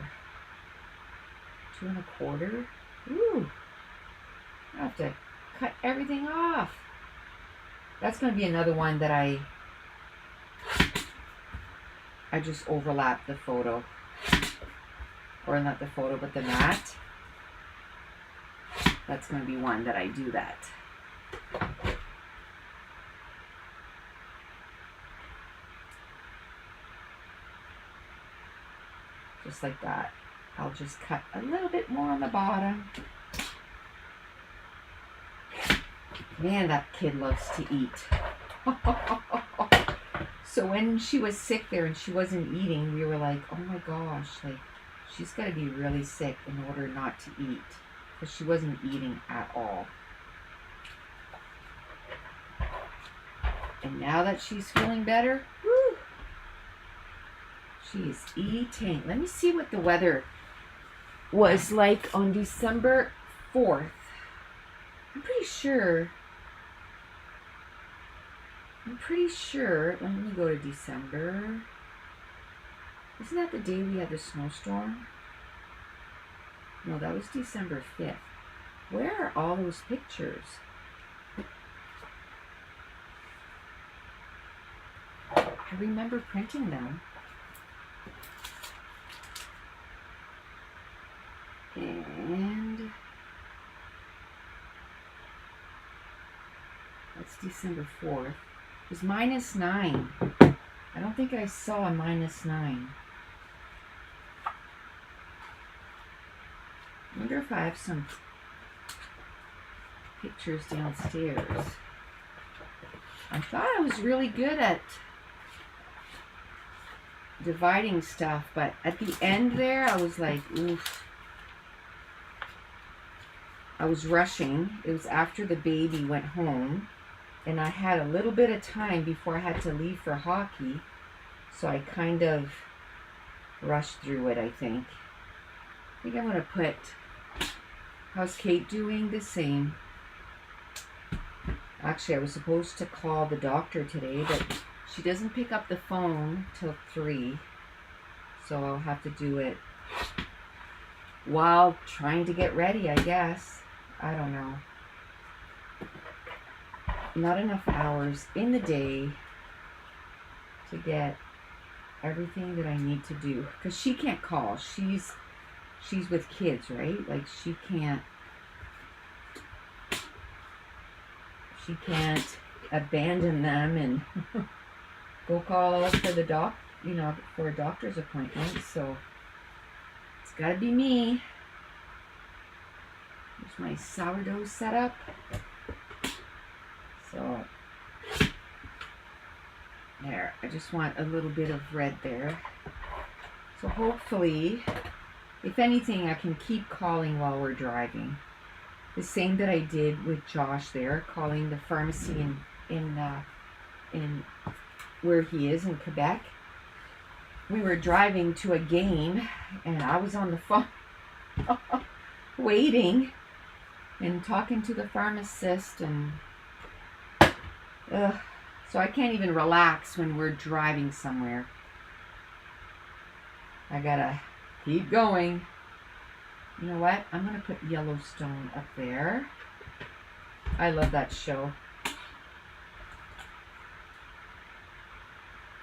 [SPEAKER 1] 2 1/4. Ooh, I have to cut everything off. That's going to be another one that I just overlap the photo. Or not the photo, but the mat. That's going to be one that I do that. Just like that. I'll just cut a little bit more on the bottom. Man, that kid loves to eat. So when she was sick there and she wasn't eating, we were like, oh my gosh, like she's got to be really sick in order not to eat. Because she wasn't eating at all. And now that she's feeling better, woo, she's eating. Let me see what the weather was like on December 4th. I'm pretty sure, let me go to December. Isn't that the day we had the snowstorm? No, that was December 5th. Where are all those pictures? I remember printing them. And that's December 4th. It was -9. I don't think I saw a -9. I wonder if I have some pictures downstairs. I thought I was really good at dividing stuff, but at the end there, I was like, oof. I was rushing. It was after the baby went home, and I had a little bit of time before I had to leave for hockey, so I kind of rushed through it, I think. I think I'm going to put, how's Kate doing? The same. Actually, I was supposed to call the doctor today, but she doesn't pick up the phone till 3, so I'll have to do it while trying to get ready, I guess. I don't know. Not enough hours in the day to get everything that I need to do, because she can't call. She's with kids, right? Like she can't abandon them and go call for the for a doctor's appointment. So it's got to be me. There's my sourdough setup. So there, I just want a little bit of red there. So hopefully, if anything, I can keep calling while we're driving. The same that I did with Josh there, calling the pharmacy in where he is in Quebec. We were driving to a game, and I was on the phone waiting and talking to the pharmacist, and so I can't even relax when we're driving somewhere. I gotta keep going. You know what? I'm going to put Yellowstone up there. I love that show.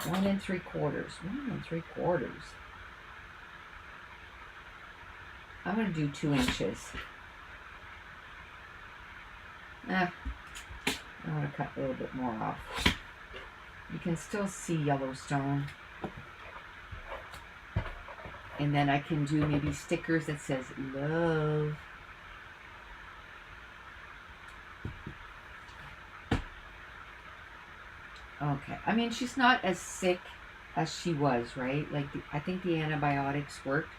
[SPEAKER 1] 1 3/4. 1 3/4. I'm going to do 2 inches. I want to cut a little bit more off. You can still see Yellowstone. And then I can do maybe stickers that says love. Okay. I mean, she's not as sick as she was, right? Like, I think the antibiotics worked,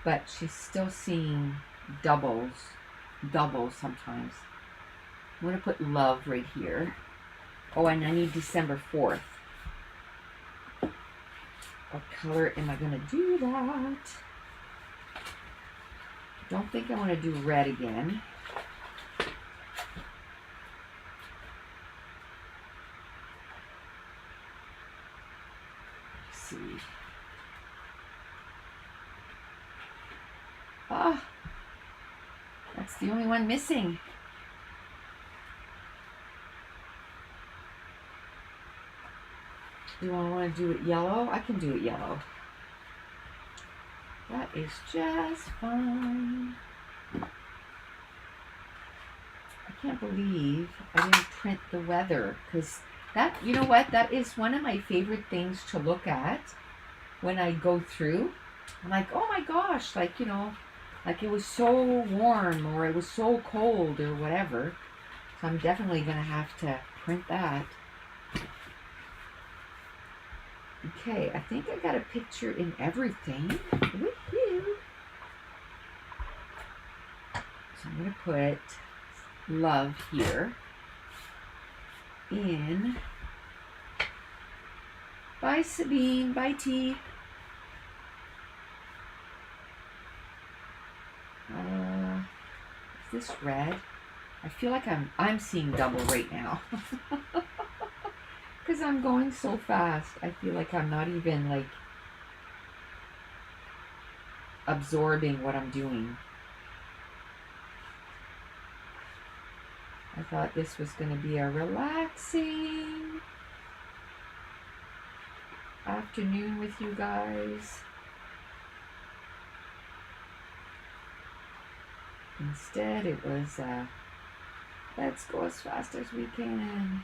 [SPEAKER 1] but she's still seeing doubles sometimes. I'm going to put love right here. Oh, and I need December 4th. What color am I going to do that? Don't think I want to do red again. Let's see. Ah, that's the only one missing. Do I want to do it yellow? I can do it yellow. That is just fine. I can't believe I didn't print the weather, because that, you know what, that is one of my favorite things to look at when I go through. I'm like, oh my gosh, like, you know, like it was so warm or it was so cold or whatever. So I'm definitely going to have to print that. Okay, I think I got a picture in everything. Woo-hoo. So I'm going to put love here in. Bye, Sabine. Bye, T. Is this red? I feel like I'm seeing double right now. Because I'm going so fast. I feel like I'm not even like absorbing what I'm doing. I thought this was going to be a relaxing afternoon with you guys. Instead, it was, let's go as fast as we can.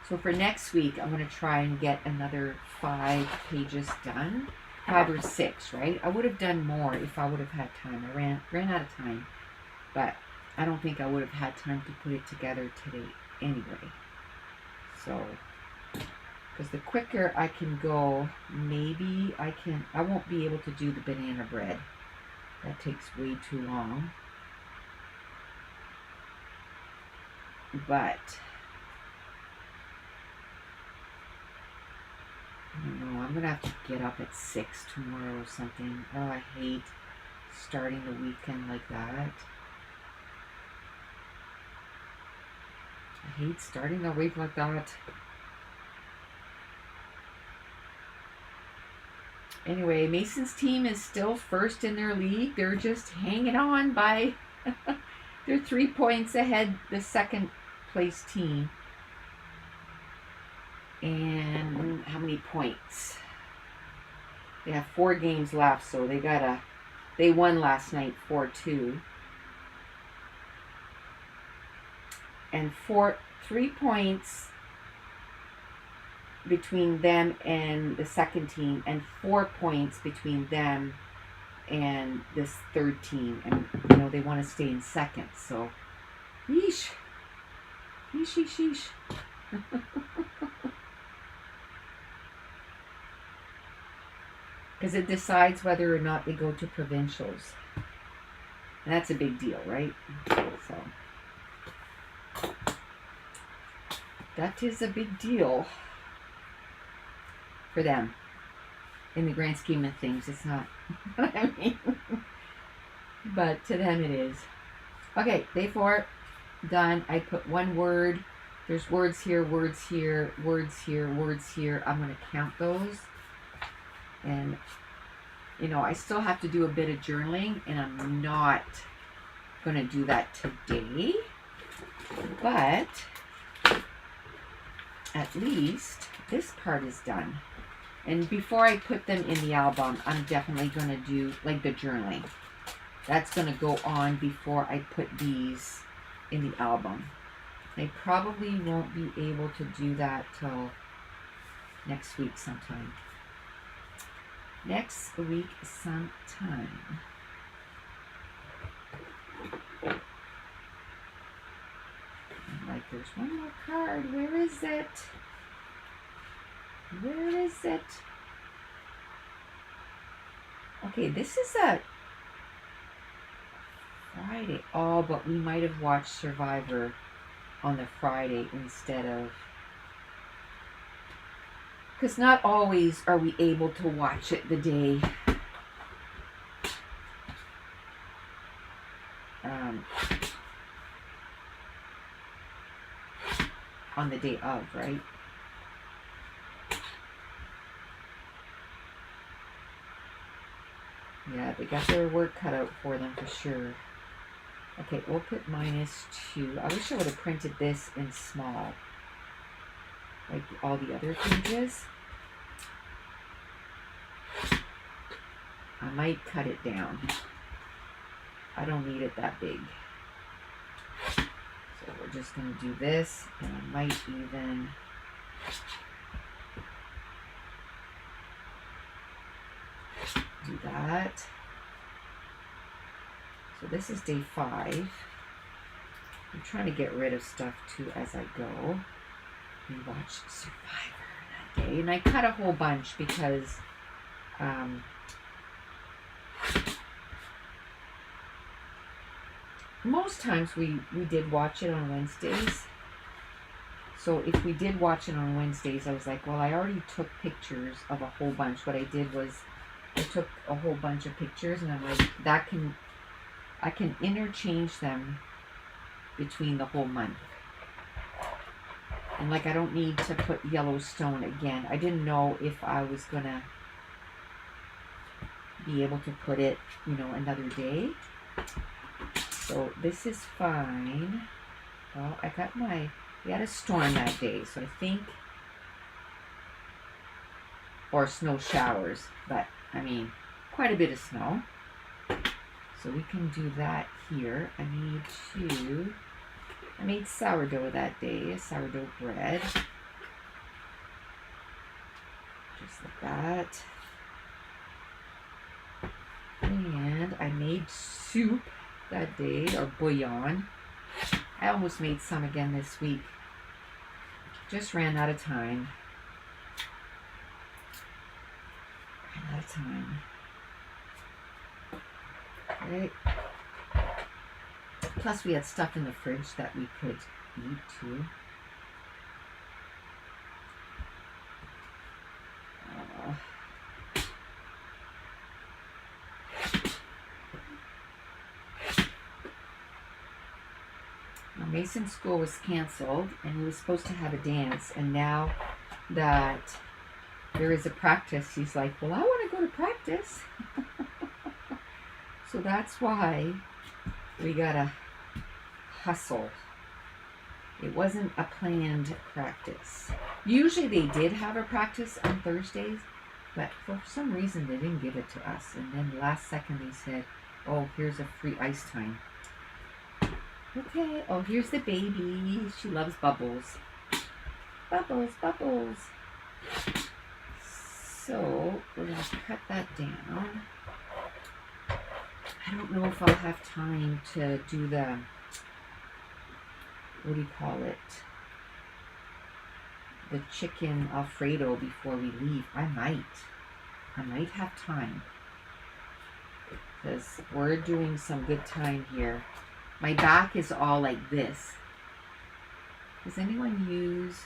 [SPEAKER 1] So for next week, I'm going to try and get another 5 pages done. 5 or 6, right? I would have done more if I would have had time. I ran out of time. But I don't think I would have had time to put it together today anyway. So, because the quicker I can go, maybe I won't be able to do the banana bread. That takes way too long. But I don't know, I'm gonna have to get up at 6 tomorrow or something. Oh, I hate starting the weekend like that. I hate starting the week like that. Anyway, Mason's team is still first in their league. They're just hanging on by they're 3 points ahead the second place team. And how many points? They have 4 games left, so they won last night 4-2. And 3 points between them and the second team, and 4 points between them and this third team. And you know, they want to stay in second, so yeesh. Yeesh, yeesh, yeesh. Because it decides whether or not they go to provincials. And that's a big deal, right? So that is a big deal for them. In the grand scheme of things, it's not what I mean. But to them it is. Okay, day 4, done. I put 1 word. There's words here, words here, words here, words here. I'm going to count those. And, you know, I still have to do a bit of journaling, and I'm not going to do that today. But at least this part is done. And before I put them in the album, I'm definitely going to do, like, the journaling. That's going to go on before I put these in the album. I probably won't be able to do that till next week sometime. Next week sometime. I'm like, there's one more card. Where is it? Where is it? Okay, this is a Friday. Oh, but we might have watched Survivor on the Friday instead of... Because not always are we able to watch it the day on the day of, right? Yeah, they got their work cut out for them for sure. Okay, we'll put -2. I wish I would have printed this in small. like all the other pages. I might cut it down. I don't need it that big. So we're just going to do this, and I might even do that. So this is day 5. I'm trying to get rid of stuff too as I go. We watched Survivor that day, and I cut a whole bunch because most times we did watch it on Wednesdays. So if we did watch it on Wednesdays, I was like, well, I already took pictures of a whole bunch. What I did was I took a whole bunch of pictures, and I'm like, I can interchange them between the whole month. And like, I don't need to put Yellowstone again. I didn't know if I was gonna be able to put it, you know, another day. So this is fine. Well, we had a storm that day, so I think, or snow showers, but I mean, quite a bit of snow. So we can do that here. I made sourdough that day, sourdough bread. Just like that. And I made soup that day, or bouillon. I almost made some again this week. Just ran out of time. Okay. Plus we had stuff in the fridge that we could eat too. Mason's school was canceled, and he was supposed to have a dance, and now that there is a practice, he's like, well, I want to go to practice. So that's why we gotta hustle. It wasn't a planned practice. Usually they did have a practice on Thursdays, but for some reason they didn't give it to us, and then last second they said, oh, here's a free ice time. Okay, oh, here's the baby. She loves bubbles. Bubbles, bubbles. So, we're going to cut that down. I don't know if I'll have time to do the, what do you call it? The chicken Alfredo before we leave. I might have time. Because we're doing some good time here. My back is all like this. Does anyone use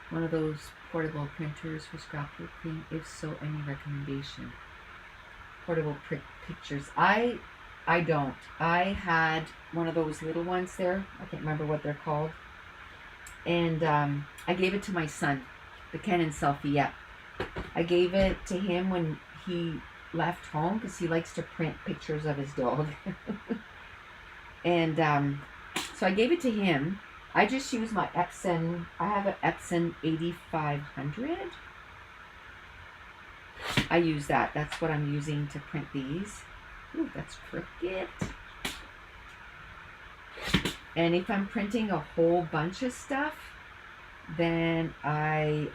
[SPEAKER 1] one of those portable printers for scrapbooking? If so, any recommendation? Portable pictures. I don't. I had one of those little ones there. I can't remember what they're called. And I gave it to my son. The Canon selfie, yeah. I gave it to him when he left home because he likes to print pictures of his dog. And so I gave it to him. I just use my Epson. I have an Epson 8500. I use that. That's what I'm using to print these. Ooh, that's crooked. And if I'm printing a whole bunch of stuff, then I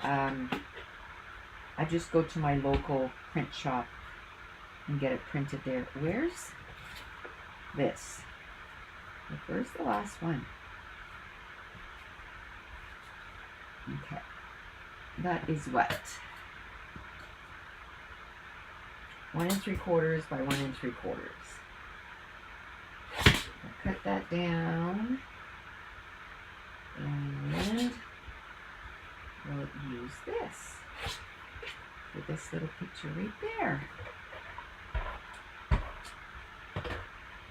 [SPEAKER 1] just go to my local print shop and get it printed there. Where's this? Where's the last one? Okay. That is what? 1 3/4 by 1 3/4. I'll cut that down. And we'll use this for this little picture right there.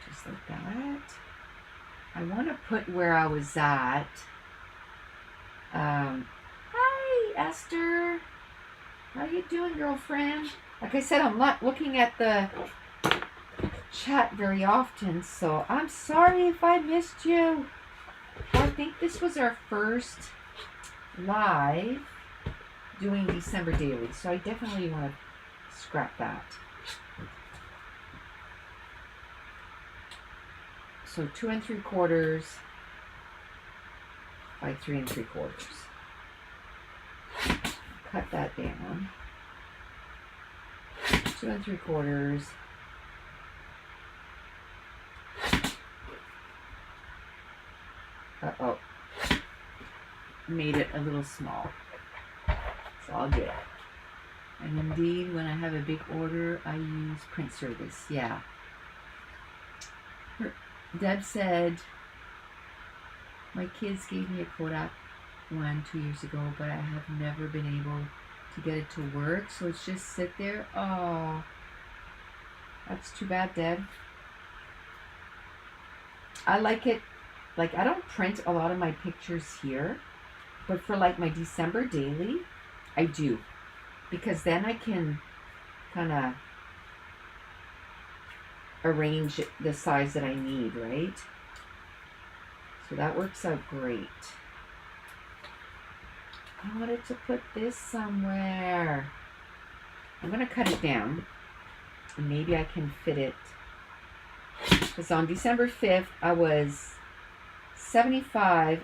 [SPEAKER 1] Just like that. I want to put where I was at. Hi, Esther. How you doing, girlfriend? Like I said, I'm not looking at the chat very often, so I'm sorry if I missed you. I think this was our first live doing December daily, so I definitely want to scrap that. So 2 3/4 by 3 3/4. Cut that down. 2 3/4. Uh-oh. Made it a little small. So I'll get it. And indeed, when I have a big order, I use print service. Yeah. Deb said, my kids gave me a Kodak one 2 years ago, but I have never been able to get it to work, so it's just sit there. Oh, that's too bad, Deb. I like it. Like, I don't print a lot of my pictures here, but for like my December daily, I do, because then I can kind of arrange it the size that I need, right? So that works out great. I wanted to put this somewhere. I'm going to cut it down, and maybe I can fit it, because on December 5th, I was 78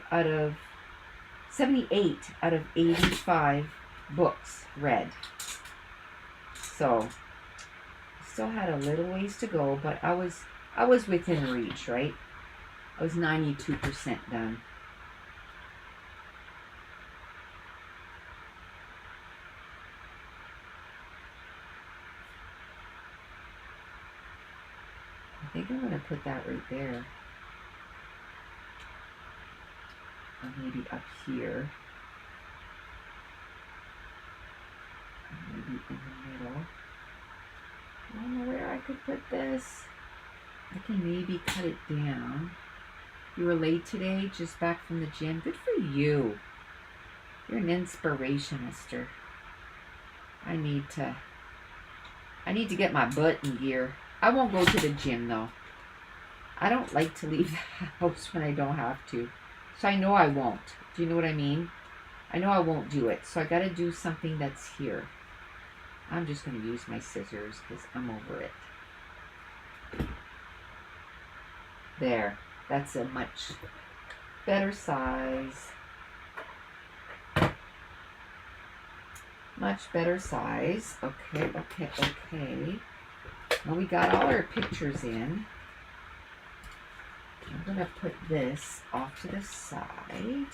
[SPEAKER 1] out of 85 books read. So still had a little ways to go, but I was within reach, right? I was 92% done. I think I'm going to put that right there. Or maybe up here. Or maybe in the middle. I don't know where I could put this. I can maybe cut it down. You were late today, just back from the gym. Good for you. You're an inspiration, mister. I need to get my butt in gear. I won't go to the gym though. I don't like to leave the house when I don't have to. So I know I won't. Do you know what I mean? I know I won't do it. So I got to do something that's here. I'm just going to use my scissors because I'm over it. There. That's a much better size. Much better size. Okay. Now we got all our pictures in. I'm going to put this off to the side.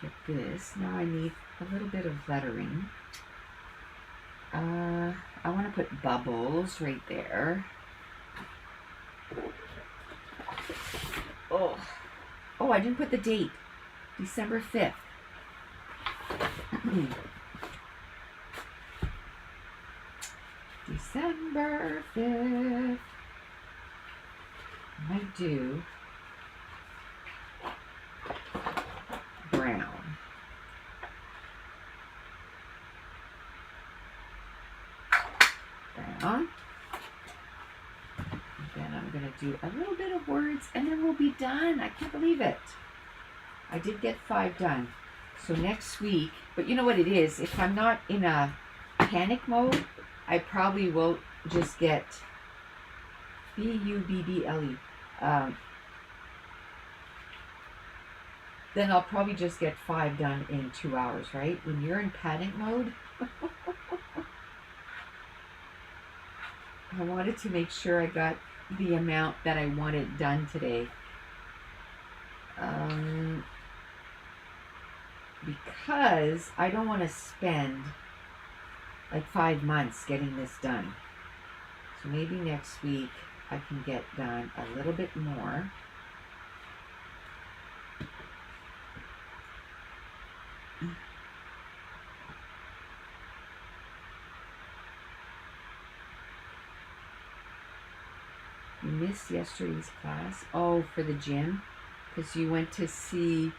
[SPEAKER 1] Get this. Now I need a little bit of lettering. I want to put bubbles right there. Oh, I didn't put the date. December 5th. December 5th. I do brown. Brown. Then I'm going to do a little bit of words and then we'll be done. I can't believe it. I did get 5 done. So next week, but you know what it is? If I'm not in a panic mode, I probably will just get B-U-B-B-L-E. Then I'll probably just get 5 done in 2 hours, right? When you're in panic mode, I wanted to make sure I got the amount that I wanted done today. Because I don't want to spend like 5 months getting this done. So maybe next week I can get done a little bit more. You missed yesterday's class? Oh, for the gym? Because you went to see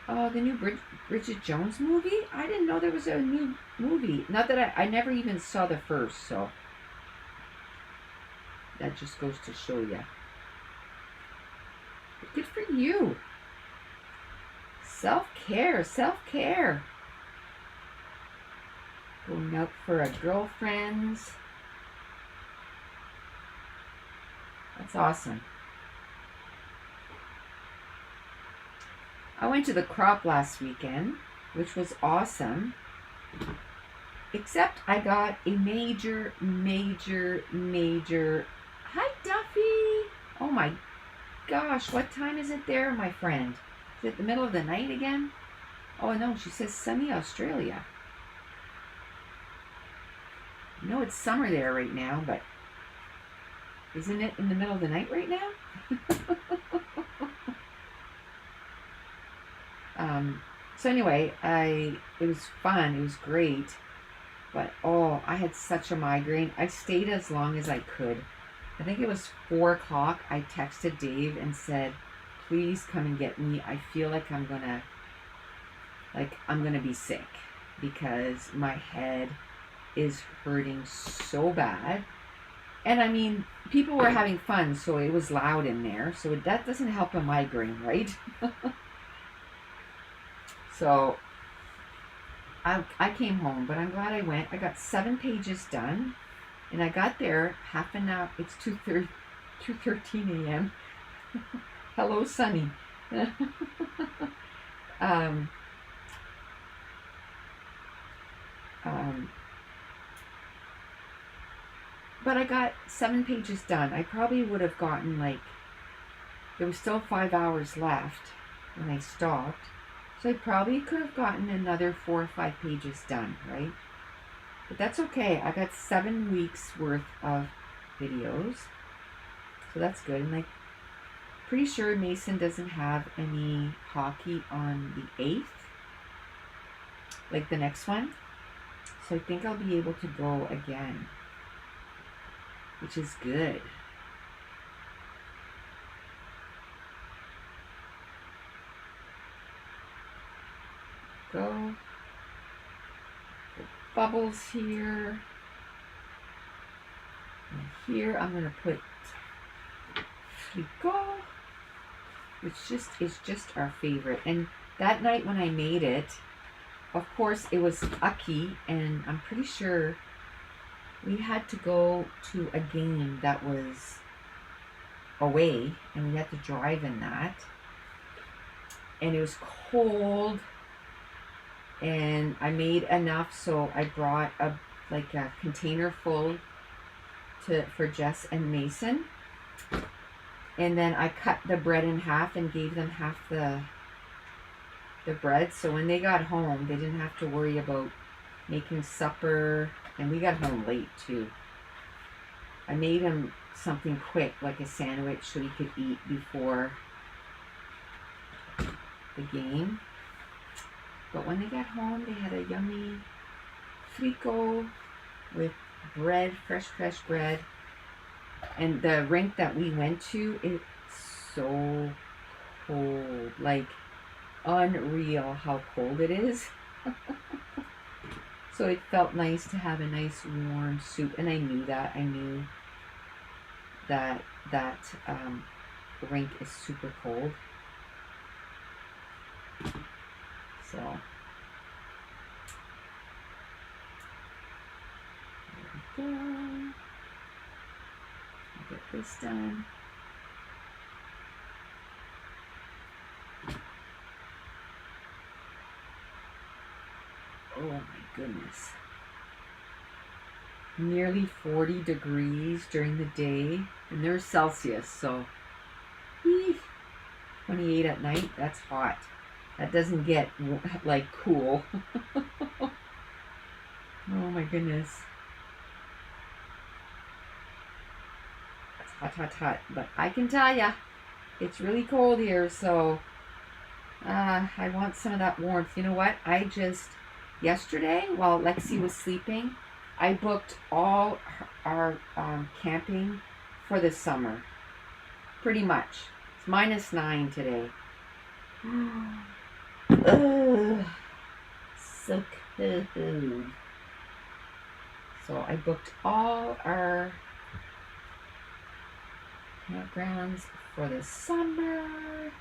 [SPEAKER 1] Oh, the new Bridget Jones movie? I didn't know there was a new movie. Not that I never even saw the first, so that just goes to show you. Good for you. Self-care, self-care. Going out for a girlfriend's. That's awesome. I went to the crop last weekend, which was awesome. Except I got a major. Hi, Duffy. Oh my gosh, what time is it there, my friend? Is it the middle of the night again? Oh no, she says sunny Australia. I know it's summer there right now, but isn't it in the middle of the night right now? So anyway, it was fun. It was great. But oh, I had such a migraine. I stayed as long as I could. I think it was 4 o'clock. I texted Dave and said, please come and get me. I feel like I'm gonna be sick because my head is hurting so bad. And I mean, people were having fun, so it was loud in there. So that doesn't help a migraine, right? So I came home, but I'm glad I went. I got 7 pages done, and I got there half an hour. It's 2:13 a.m. Hello, Sunny. But I got 7 pages done. I probably would have gotten there was still 5 hours left when I stopped. So I probably could have gotten another 4 or 5 pages done, right? But that's okay. I got 7 weeks worth of videos. So that's good. And pretty sure Mason doesn't have any hockey on the 8th. Like the next one. So I think I'll be able to go again. Which is good. Go. Bubbles here. And here I'm going to put Flico, which is just our favorite. And that night when I made it, of course it was Aki, and I'm pretty sure we had to go to a game that was away, and we had to drive in that. And it was cold, and I made enough, so I brought a container full for Jess and Mason. And then I cut the bread in half and gave them half the bread, so when they got home, they didn't have to worry about making supper. And we got home late too. I made him something quick, like a sandwich, so he could eat before the game. But when they got home, they had a yummy frico with bread, fresh bread. And the rink that we went to, it's so cold. Like, unreal how cold it is. So it felt nice to have a nice warm soup, and I knew that. I knew that rink is super cold. So there we go. I'll get this done. Oh my goodness. Nearly 40 degrees during the day, and there's Celsius, so 28 at night, that's hot. That doesn't get cool. Oh my goodness. That's hot. But I can tell ya, it's really cold here, so I want some of that warmth. You know what? Yesterday, while Lexi was sleeping, I booked all our camping for the summer. Pretty much. It's -9 today. Ugh, so cold. So I booked all our campgrounds for the summer.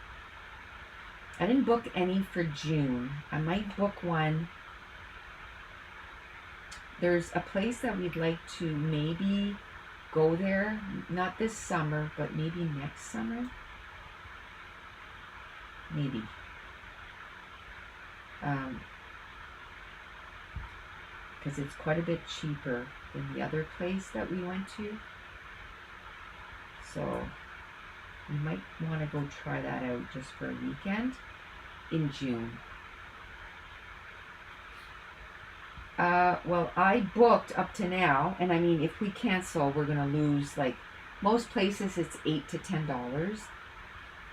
[SPEAKER 1] I didn't book any for June. I might book one. There's a place that we'd like to maybe go there, not this summer, but maybe next summer. Maybe. Because it's quite a bit cheaper than the other place that we went to. So we might want to go try that out just for a weekend in June. Well, I booked up to now, and I mean, if we cancel, we're gonna lose. Like most places, it's $8 to $10.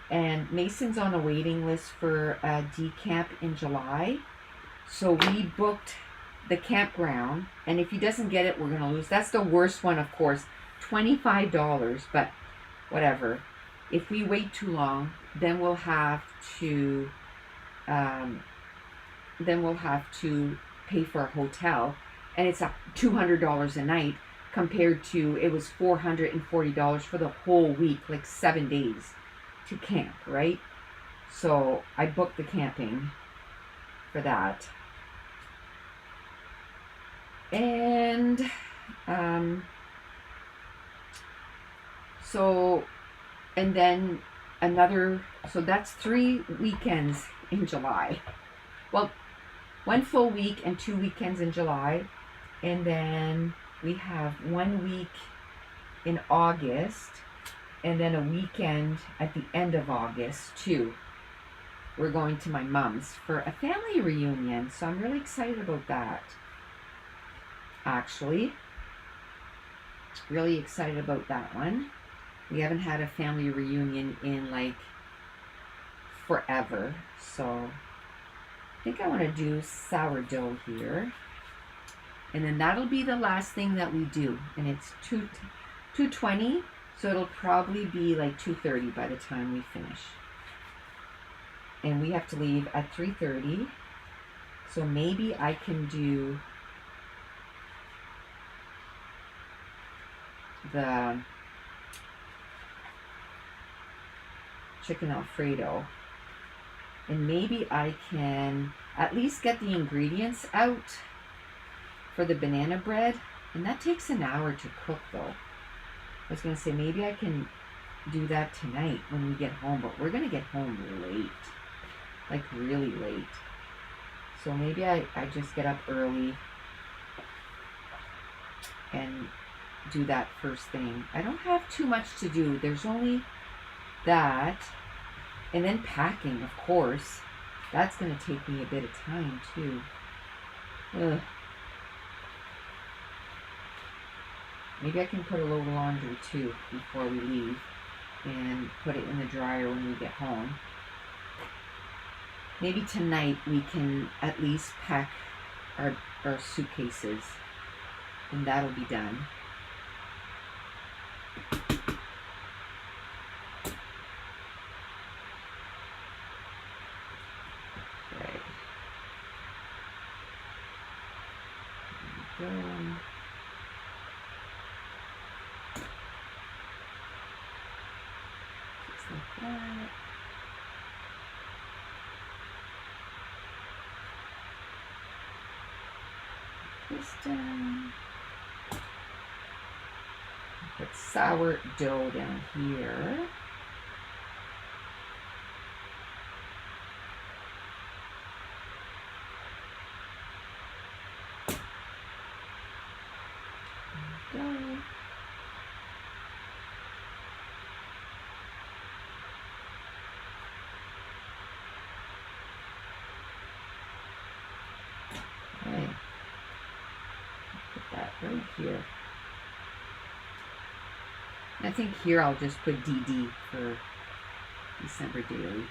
[SPEAKER 1] And Mason's on a waiting list for a decamp in July, so we booked the campground. And if he doesn't get it, we're gonna lose. That's the worst one, of course, $25. But whatever. If we wait too long, then we'll have to. Pay for a hotel, and it's $200 a night compared to it was $440 for the whole week, like 7 days to camp, right? So I booked the camping for that, and and then another. So that's 3 weekends in July. Well, 1 full week and 2 weekends in July. And then we have 1 week in August. And then a weekend at the end of August, too. We're going to my mom's for a family reunion. So I'm really excited about that. Actually. Really excited about that one. We haven't had a family reunion in like forever. So I think I want to do sourdough here, and then that'll be the last thing that we do, and it's 2:20, so it'll probably be like 2:30 by the time we finish, and we have to leave at 3:30, so maybe I can do the chicken Alfredo. And maybe I can at least get the ingredients out for the banana bread. And that takes an hour to cook, though. I was going to say maybe I can do that tonight when we get home. But we're going to get home late. Like really late. So maybe I just get up early and do that first thing. I don't have too much to do. There's only that. And then packing, of course. That's going to take me a bit of time, too. Ugh. Maybe I can put a load of laundry, too, before we leave. And put it in the dryer when we get home. Maybe tonight we can at least pack our suitcases. And that'll be done. Just like that. This down. Put sourdough down here. There we go. Okay. Put that right here. I think here I'll just put DD for December daily.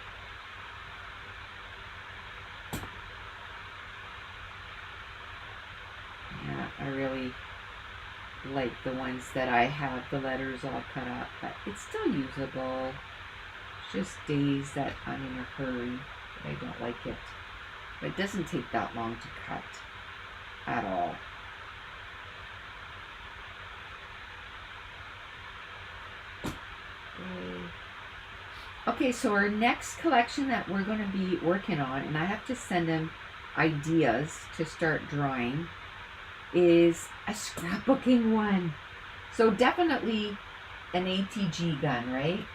[SPEAKER 1] Yeah, I really like the ones that I have the letters all cut up, but it's still usable. It's just days that I'm in a hurry I don't like it. But it doesn't take that long to cut at all. Okay, so our next collection that we're going to be working on, and I have to send them ideas to start drawing, is a scrapbooking one. So definitely an ATG gun, right?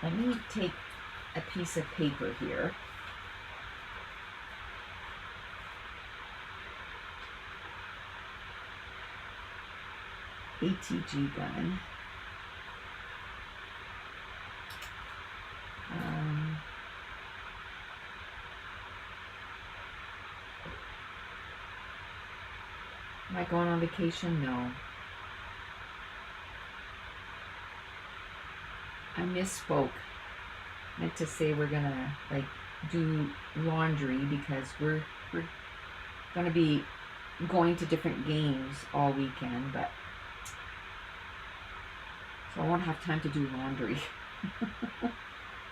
[SPEAKER 1] Let me take a piece of paper here. ATG gun. Am I going on vacation? No. I misspoke. Meant to say we're gonna like do laundry because we're gonna be going to different games all weekend, but so I won't have time to do laundry.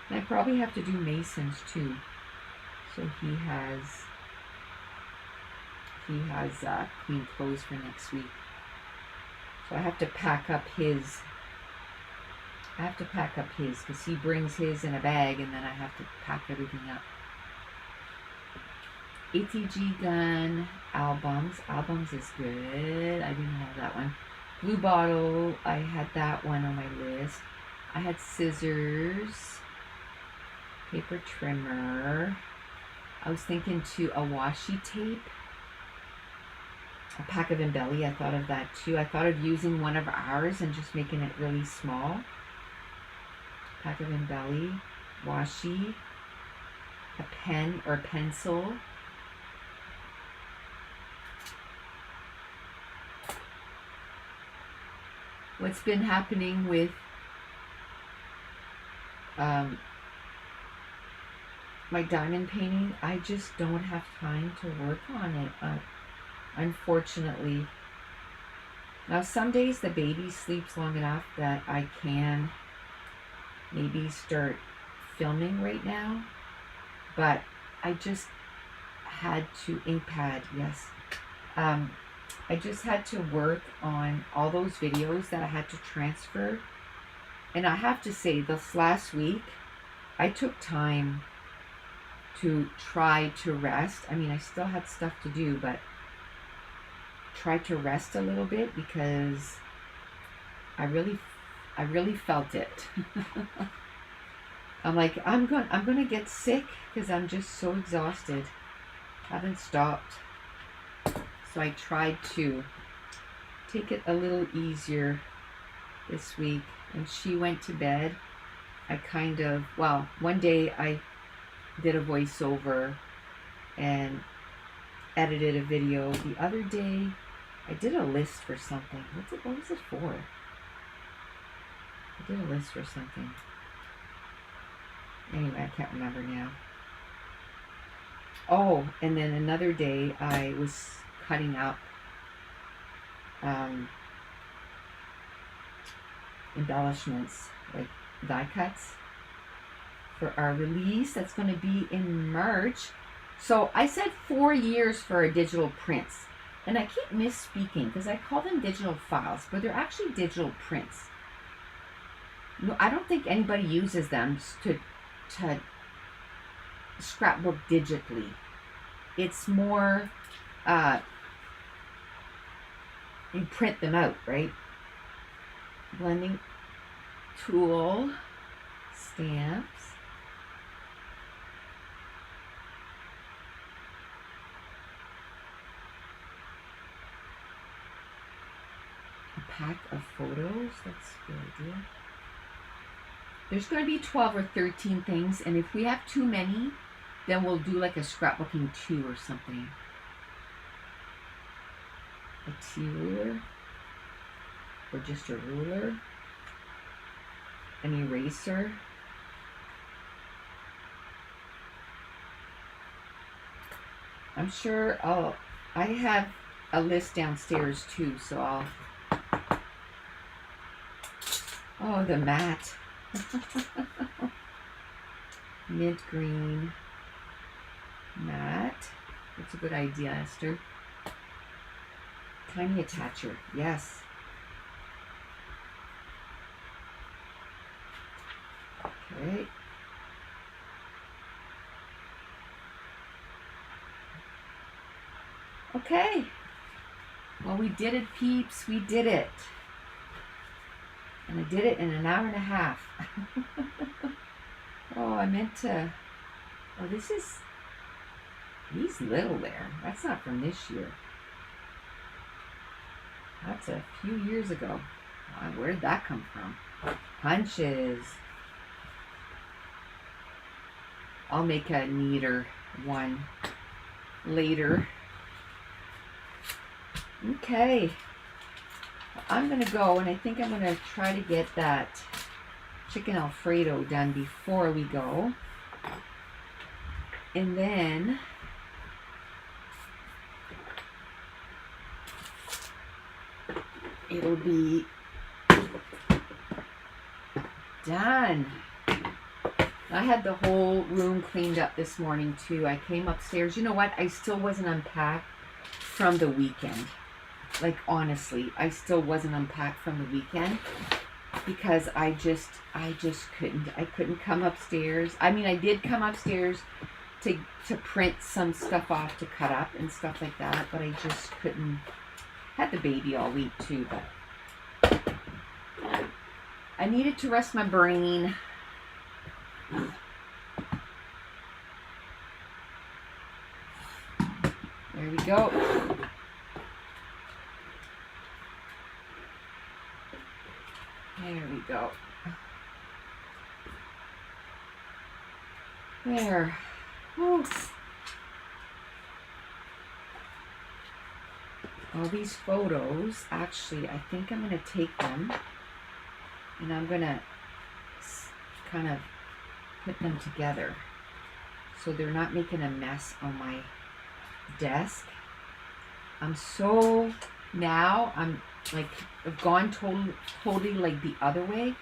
[SPEAKER 1] And I probably have to do Mason's too. So he has clean clothes for next week. So I have to pack up his. Because he brings his in a bag and then I have to pack everything up. ATG gun albums. Albums is good. I didn't have that one. Blue bottle. I had that one on my list. I had scissors. Paper trimmer. I was thinking too a washi tape. A pack of Embelly. I thought of that too. I thought of using one of ours and just making it really small. Pack of Embelly, washi, a pen or pencil. What's been happening with my diamond painting, I just don't have time to work on it, unfortunately. Now some days the baby sleeps long enough that I can maybe start filming right now, but I just had to ink pad, yes. I just had to work on all those videos that I had to transfer, and I have to say this last week I took time to try to rest. I mean, I still had stuff to do, but try to rest a little bit because I really felt it. I'm like, I'm gonna get sick because I'm just so exhausted. Haven't stopped. So I tried to take it a little easier this week. When she went to bed, I one day I did a voiceover and edited a video. The other day, I did a list for something. What was it for? I did a list for something. Anyway, I can't remember now. Oh, and then another day I was cutting up embellishments, like die cuts for our release that's going to be in March. So I said 4 years for our digital prints, and I keep misspeaking because I call them digital files, but they're actually digital prints. No, I don't think anybody uses them to scrapbook digitally. It's more you print them out, right? Blending tool, stamps. A pack of photos, that's a good idea. There's going to be 12 or 13 things, and if we have too many, then we'll do like a scrapbooking 2 or something. A T-ruler, or just a ruler, an eraser, I'm sure I have a list downstairs too, so oh, the mat. Mint green. mat. That's a good idea, Esther. Tiny attacher, yes. Okay. Okay. Well, we did it, peeps. We did it. And I did it in an hour and a half. Oh, I meant to... Oh, this is... He's little there. That's not from this year. That's a few years ago. Where did that come from? Punches. I'll make a neater one later. Okay. I'm going to go, and I think I'm going to try to get that chicken Alfredo done before we go. And then it'll be done. I had the whole room cleaned up this morning too. I came upstairs. You know what? I still wasn't unpacked from the weekend. Like, honestly, I still wasn't unpacked from the weekend because I just couldn't. I couldn't come upstairs. I mean, I did come upstairs to print some stuff off to cut up and stuff like that, but I just couldn't. Had the baby all week too, but I needed to rest my brain. There we go. There we go. There. Oh. All these photos, actually, I think I'm going to take them and I'm going to kind of put them together so they're not making a mess on my desk. I'm like, I've gone totally like the other way.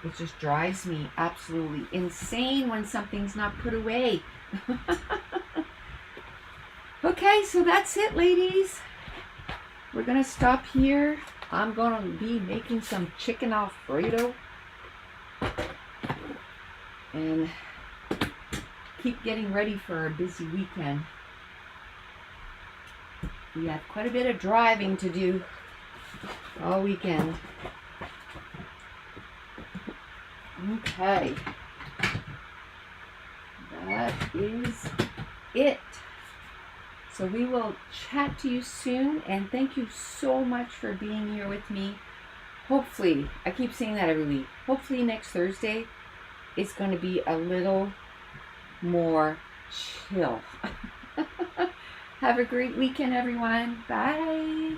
[SPEAKER 1] It just drives me absolutely insane when something's not put away. Okay, so that's it, ladies. We're going to stop here. I'm going to be making some chicken Alfredo. And keep getting ready for a busy weekend. We have quite a bit of driving to do all weekend. Okay. That is it. So we will chat to you soon, and thank you so much for being here with me. Hopefully, I keep saying that every week, hopefully next Thursday it's going to be a little more chill. Have a great weekend, everyone. Bye.